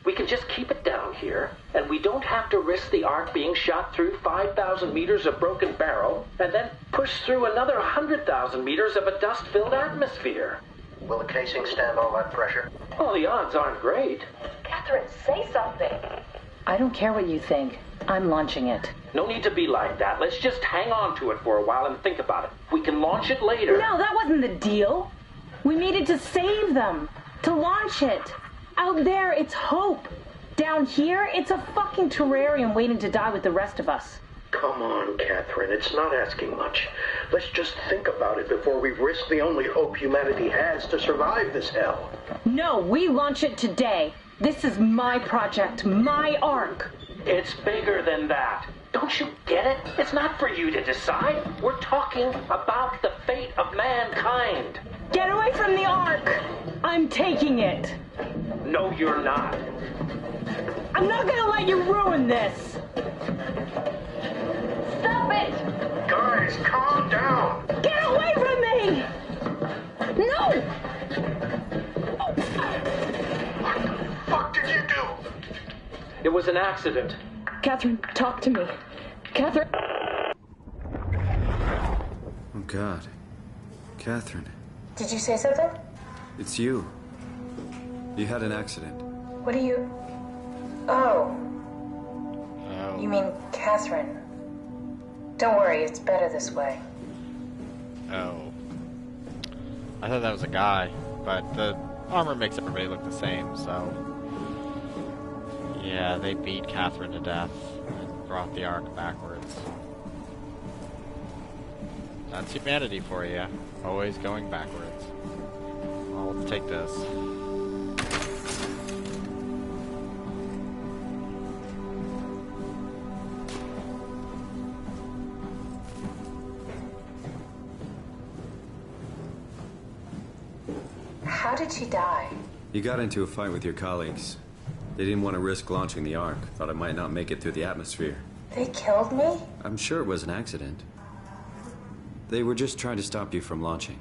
We can just keep it down here, and we don't have to risk the Ark being shot through 5,000 meters of broken barrel, and then push through another 100,000 meters of a dust-filled atmosphere. Will the casing stand all that pressure? Oh, the odds aren't great. Catherine, say something. I don't care what you think. I'm launching it. No need to be like that. Let's just hang on to it for a while and think about it. We can launch it later. No, that wasn't the deal. We needed to save them. To launch it. Out there, it's hope. Down here, it's a fucking terrarium waiting to die with the rest of us. Come on, Catherine. It's not asking much. Let's just think about it before we risk the only hope humanity has to survive this hell. No, we launch it today. This is my project, my Ark. It's bigger than that. Don't you get it? It's not for you to decide. We're talking about the fate of mankind. Get away from the Ark. I'm taking it. No, you're not. I'm not gonna let you ruin this. Stop it! Guys, calm down! Get away from me! No! What the fuck did you do? It was an accident. Catherine, talk to me. Catherine. Oh, God. Catherine, Did you say something? it's you. You had an accident. What do you... Oh. Oh. You mean Catherine. Don't worry, it's better this way. Oh. I thought that was a guy, but the armor makes everybody look the same, so... Yeah, they beat Catherine to death and brought the Ark backwards. That's humanity for you. Always going backwards. Well, let's take this. How did she die? You got into a fight with your colleagues. They didn't want to risk launching the Ark. Thought it might not make it through the atmosphere. They killed me? I'm sure it was an accident. They were just trying to stop you from launching.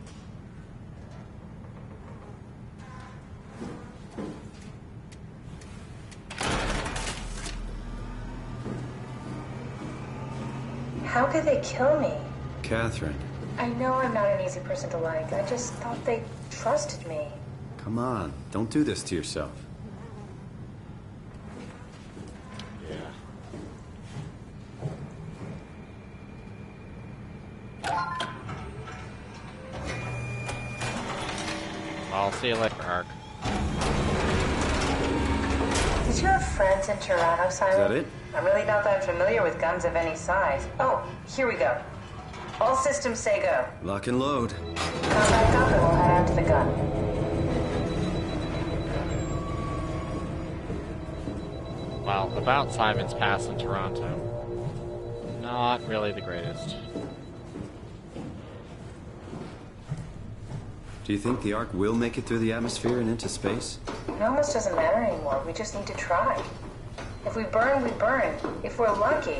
How could they kill me? Catherine, I know I'm not an easy person to like. I just thought they trusted me. come on. Don't do this to yourself. Yeah. I'll see you later, Ark. Did you have friends in Toronto, Simon? Is that it? I'm really not that familiar with guns of any size. Oh, here we go. All systems say go. Lock and load. Combat up and we'll head out to the gun. Well, about Simon's Pass in Toronto. Not really the greatest. Do you think the Ark will make it through the atmosphere and into space? It almost doesn't matter anymore. We just need to try. If we burn, we burn. If we're lucky,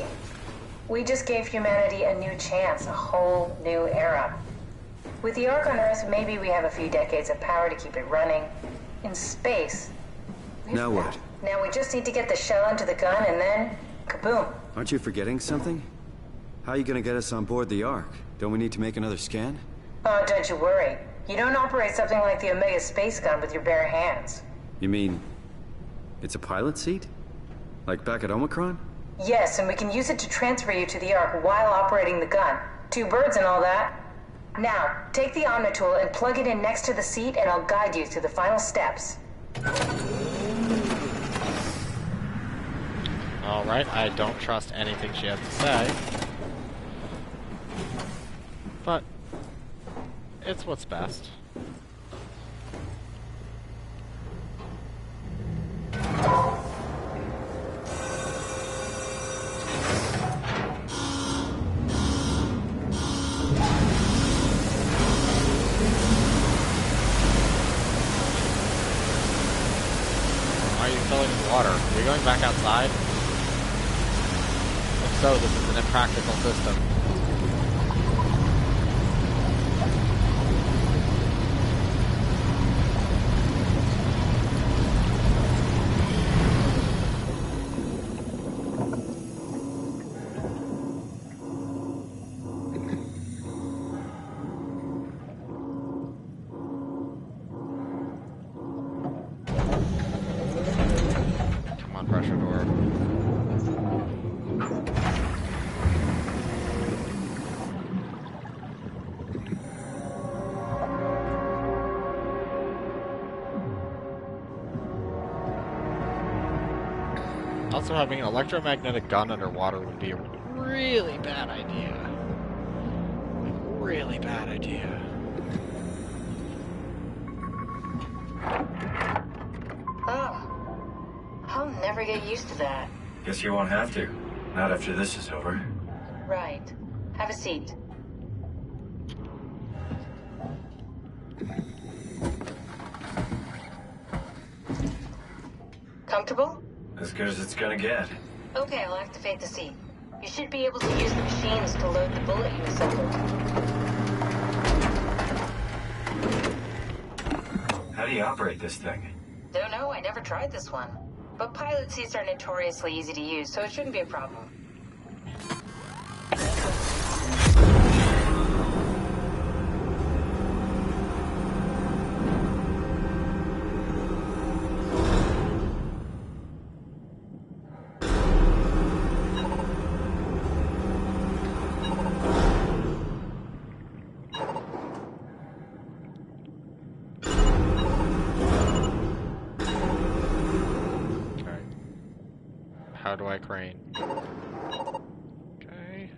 we just gave humanity a new chance, a whole new era. With the Ark on Earth, maybe we have a few decades of power to keep it running. In space... Now what? Now we just need to get the shell into the gun and then... kaboom. Aren't you forgetting something? How are you gonna get us on board the Ark? Don't we need to make another scan? Oh, don't you worry. You don't operate something like the Omega space gun with your bare hands. You mean... it's a pilot seat? Like back at Omicron? Yes, and we can use it to transfer you to the Ark while operating the gun. 2 birds and all that. Now, take the Omnitool and plug it in next to the seat and I'll guide you through the final steps. Alright, I don't trust anything she has to say. But it's what's best. Why are you filling with water? Are we going back outside? If so, this is an impractical system. Come on, pressure door. Also, having an electromagnetic gun underwater would be a really bad idea. Like, really bad idea. Oh. I'll never get used to that. Guess you won't have to. Not after this is over. Right. Have a seat. Comfortable? As good as it's gonna get. Okay, I'll activate the seat. You should be able to use the machines to load the bullet you assembled. How do you operate this thing? Don't know, I never tried this one. But pilot seats are notoriously easy to use, so it shouldn't be a problem. How do I crane? Okay.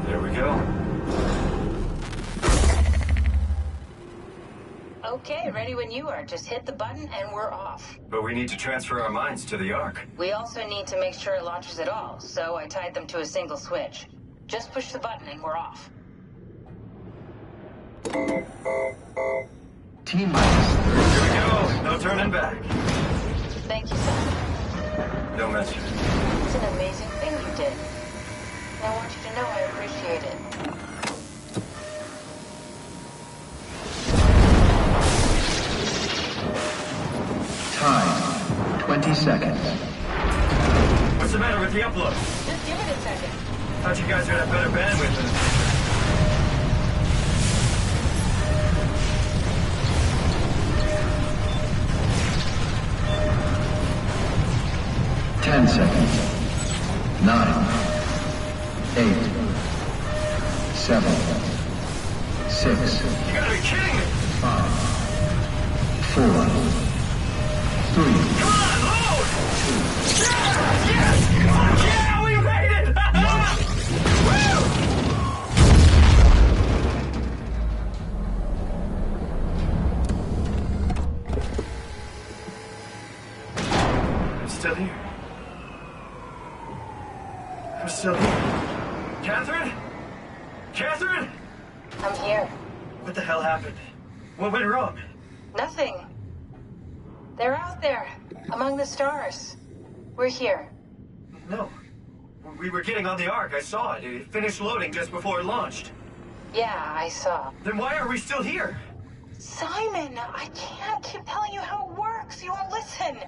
There we go. Okay, ready when you are. Just hit the button and we're off. But we need to transfer our minds to the Ark. We also need to make sure it launches at all, so I tied them to a single switch. Just push the button and we're off. T-minus 30. Here we go. No turning back. Thank you, son. No mention. It's an amazing thing you did. And I want you to know I appreciate it. Time, 20 seconds. What's the matter with the upload? Just give it a second. Thought you guys would have better bandwidth than this. 10 seconds. 9, 8, 7, 6. You gotta be kidding me! 5, 4, 3. Come on, load! Yes! Yes! Come on, yeah! We made it! Woo! You're still here. Catherine? Catherine? I'm here. What the hell happened? What went wrong? Nothing. They're out there, among the stars. We're here. No. We were getting on the Ark. I saw it. It finished loading just before it launched. Yeah, I saw. Then why are we still here? Simon, I can't keep telling you how it works. You won't listen.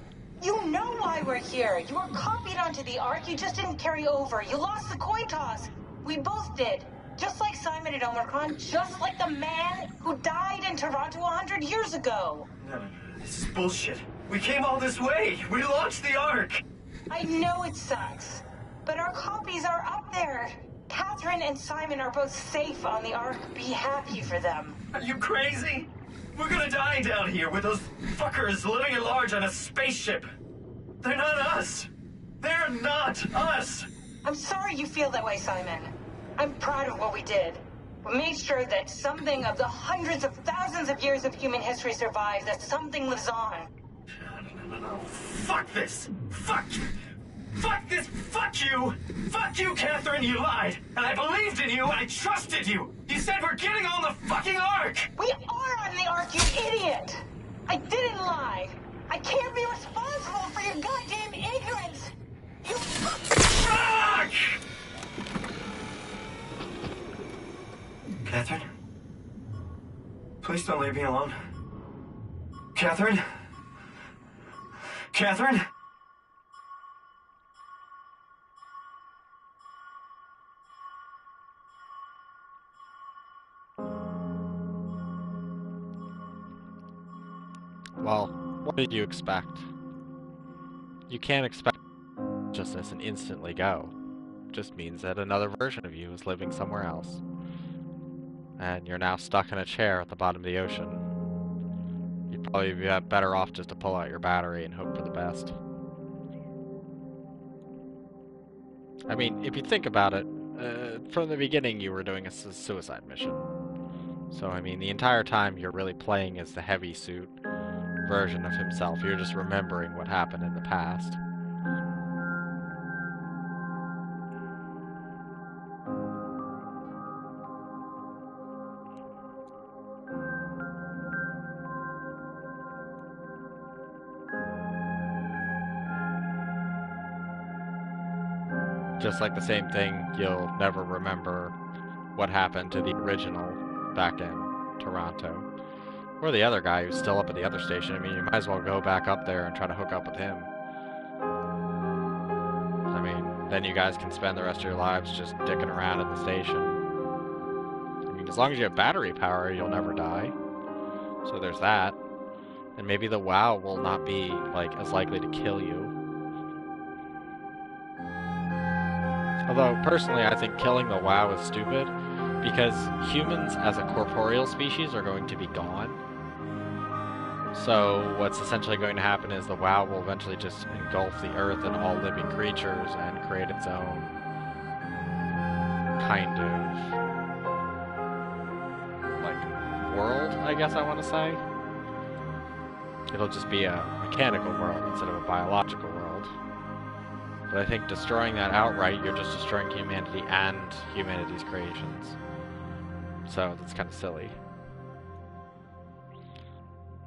You know why we're here. You were copied onto the Ark. You just didn't carry over. You lost the coin toss. We both did. Just like Simon at Omicron. Just like the man who died in Toronto 100 years ago. No. This is bullshit. We came all this way. We launched the Ark. I know it sucks. But our copies are up there. Catherine and Simon are both safe on the Ark. Be happy for them. Are you crazy? We're gonna die down here with those fuckers living at large on a spaceship. They're not us. They're not us. I'm sorry you feel that way, Simon. I'm proud of what we did. We made sure that something of the hundreds of thousands of years of human history survives, that something lives on. No. Fuck this. Fuck this. Fuck you. Fuck you, Catherine. You lied. And I believed in you. I trusted you. You said we're getting on the fucking Ark. We are on the Ark, you idiot. I didn't lie. I can't be responsible for your goddamn ignorance. You... Fuck! Catherine? Please don't leave me alone. Catherine? Catherine? Well, what did you expect? You can't expect consciousness and instantly go. It just means that another version of you is living somewhere else. And you're now stuck in a chair at the bottom of the ocean. You'd probably be better off just to pull out your battery and hope for the best. I mean, if you think about it, from the beginning you were doing a suicide mission. So, I mean, the entire time you're really playing as the heavy suit version of himself. You're just remembering what happened in the past. Just like the same thing, you'll never remember what happened to the original back in Toronto. Or the other guy who's still up at the other station. I mean, you might as well go back up there and try to hook up with him. I mean, then you guys can spend the rest of your lives just dicking around at the station. I mean, as long as you have battery power, you'll never die. So there's that. And maybe the WoW will not be, like, as likely to kill you. Although, personally, I think killing the WoW is stupid, because humans as a corporeal species are going to be gone. So what's essentially going to happen is the WoW will eventually just engulf the Earth and all living creatures and create its own kind of, like, world, I guess I want to say. It'll just be a mechanical world instead of a biological world. But I think destroying that outright, you're just destroying humanity and humanity's creations. So that's kind of silly.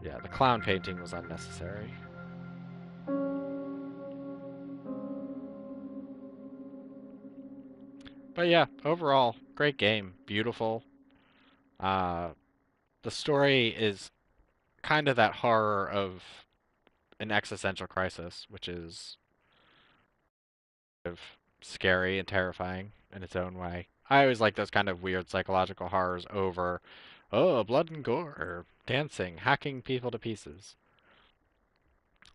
Yeah, the clown painting was unnecessary. But yeah, overall, great game. Beautiful. The story is kind of that horror of an existential crisis, which is scary and terrifying in its own way. I always like those kind of weird psychological horrors over, oh, blood and gore, dancing, hacking people to pieces.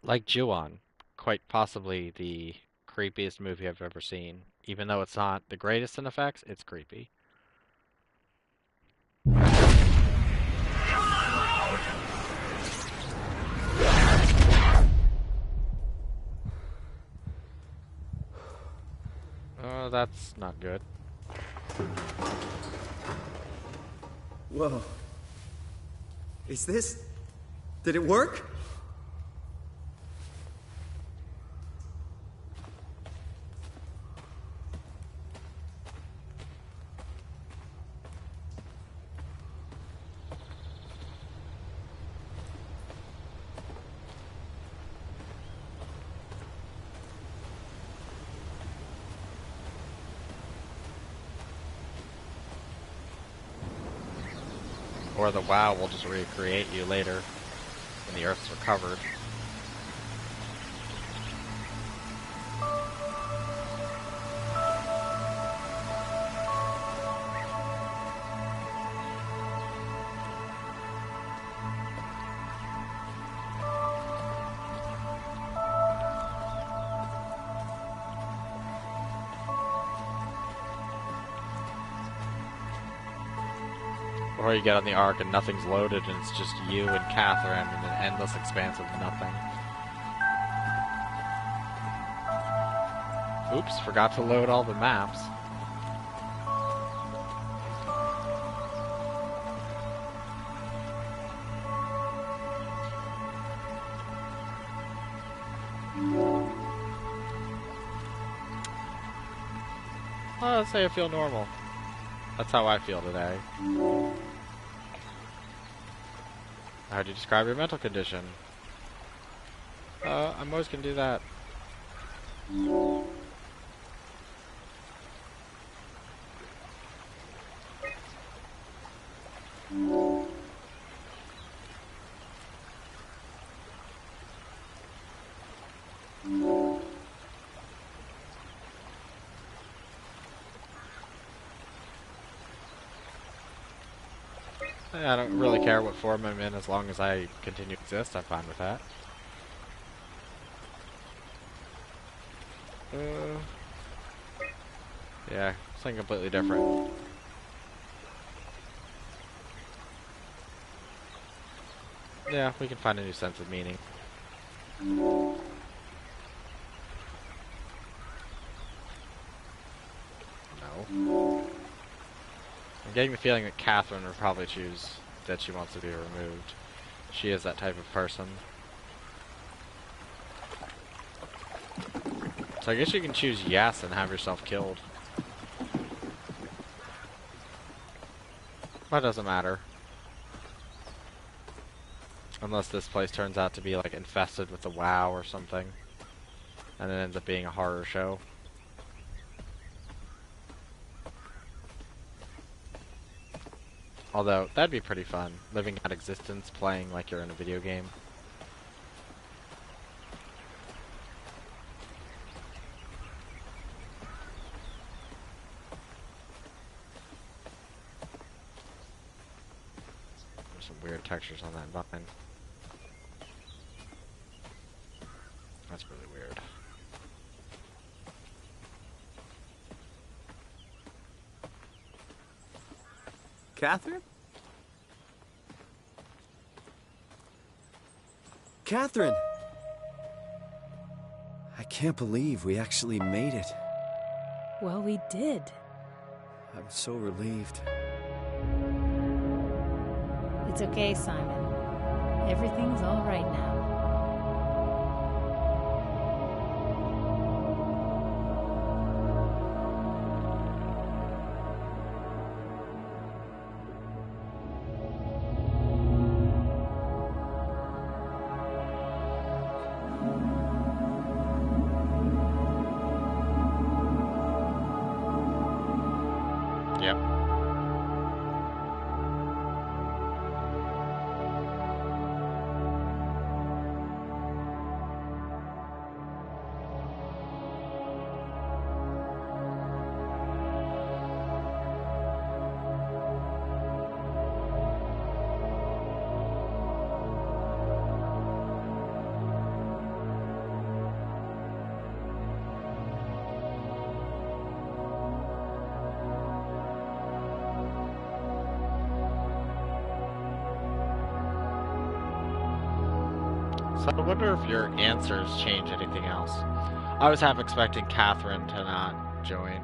Like Ju-on, quite possibly the creepiest movie I've ever seen. Even though it's not the greatest in effects, it's creepy. Oh, that's not good. Whoa. Is this... Did it work? or the WoW will just recreate you later when the Earth's recovered. Or you get on the Ark and nothing's loaded and it's just you and Catherine in an endless expanse of nothing. Oops, forgot to load all the maps. Well, let's say I feel normal. That's how I feel today. How do you describe your mental condition? I'm always gonna do that. I don't really care what form I'm in as long as I continue to exist. I'm fine with that. Yeah, something completely different. Yeah, we can find a new sense of meaning. No. I'm getting the feeling that Catherine would probably choose that she wants to be removed. She is that type of person. So I guess you can choose yes and have yourself killed. That doesn't matter. Unless this place turns out to be like infested with the WoW or something. And it ends up being a horror show. Although, that'd be pretty fun. Living out existence, playing like you're in a video game. There's some weird textures on that vine. That's really weird. Catherine? Catherine! I can't believe we actually made it. Well, we did. I'm so relieved. It's okay, Simon. Everything's all right now. Yep. So I wonder if your answers change anything else. I was half expecting Catherine to not join.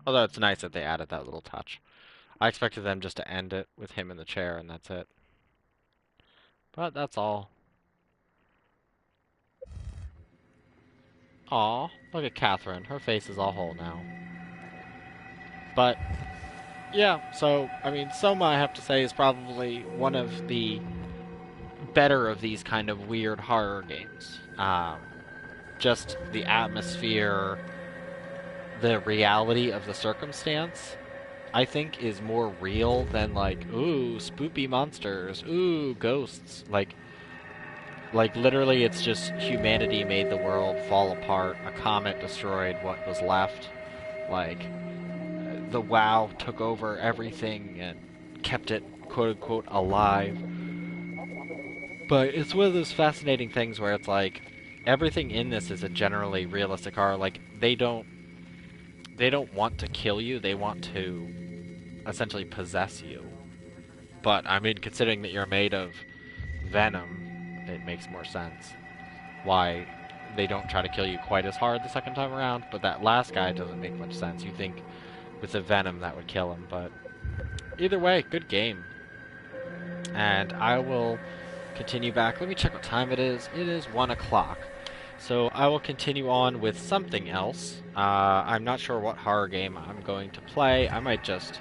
Although it's nice that they added that little touch. I expected them just to end it with him in the chair and that's it. But that's all. Aw, look at Catherine. Her face is all whole now. But, yeah, so, I mean, Soma, I have to say, is probably one of the better of these kind of weird horror games. Just the atmosphere, the reality of the circumstance, I think is more real than like, ooh, spoopy monsters, ooh, ghosts. Like literally it's just humanity made the world fall apart, a comet destroyed what was left. Like the WoW took over everything and kept it quote unquote alive. But it's one of those fascinating things where it's like everything in this is a generally realistic horror. Like they don't want to kill you, they want to essentially possess you. But I mean, considering that you're made of venom, it makes more sense why they don't try to kill you quite as hard the second time around. But that last guy doesn't make much sense. You think with the venom that would kill him, but either way, good game. And I will continue back. Let me check what time it is. It is 1 o'clock. So I will continue on with something else. I'm not sure what horror game I'm going to play. I might just...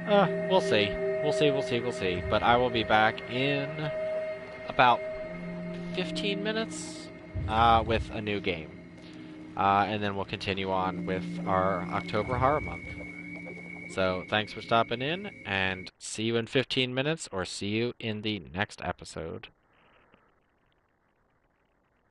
we'll see. We'll see. But I will be back in about 15 minutes with a new game. And then we'll continue on with our October Horror Month. So thanks for stopping in, and see you in 15 minutes, or see you in the next episode.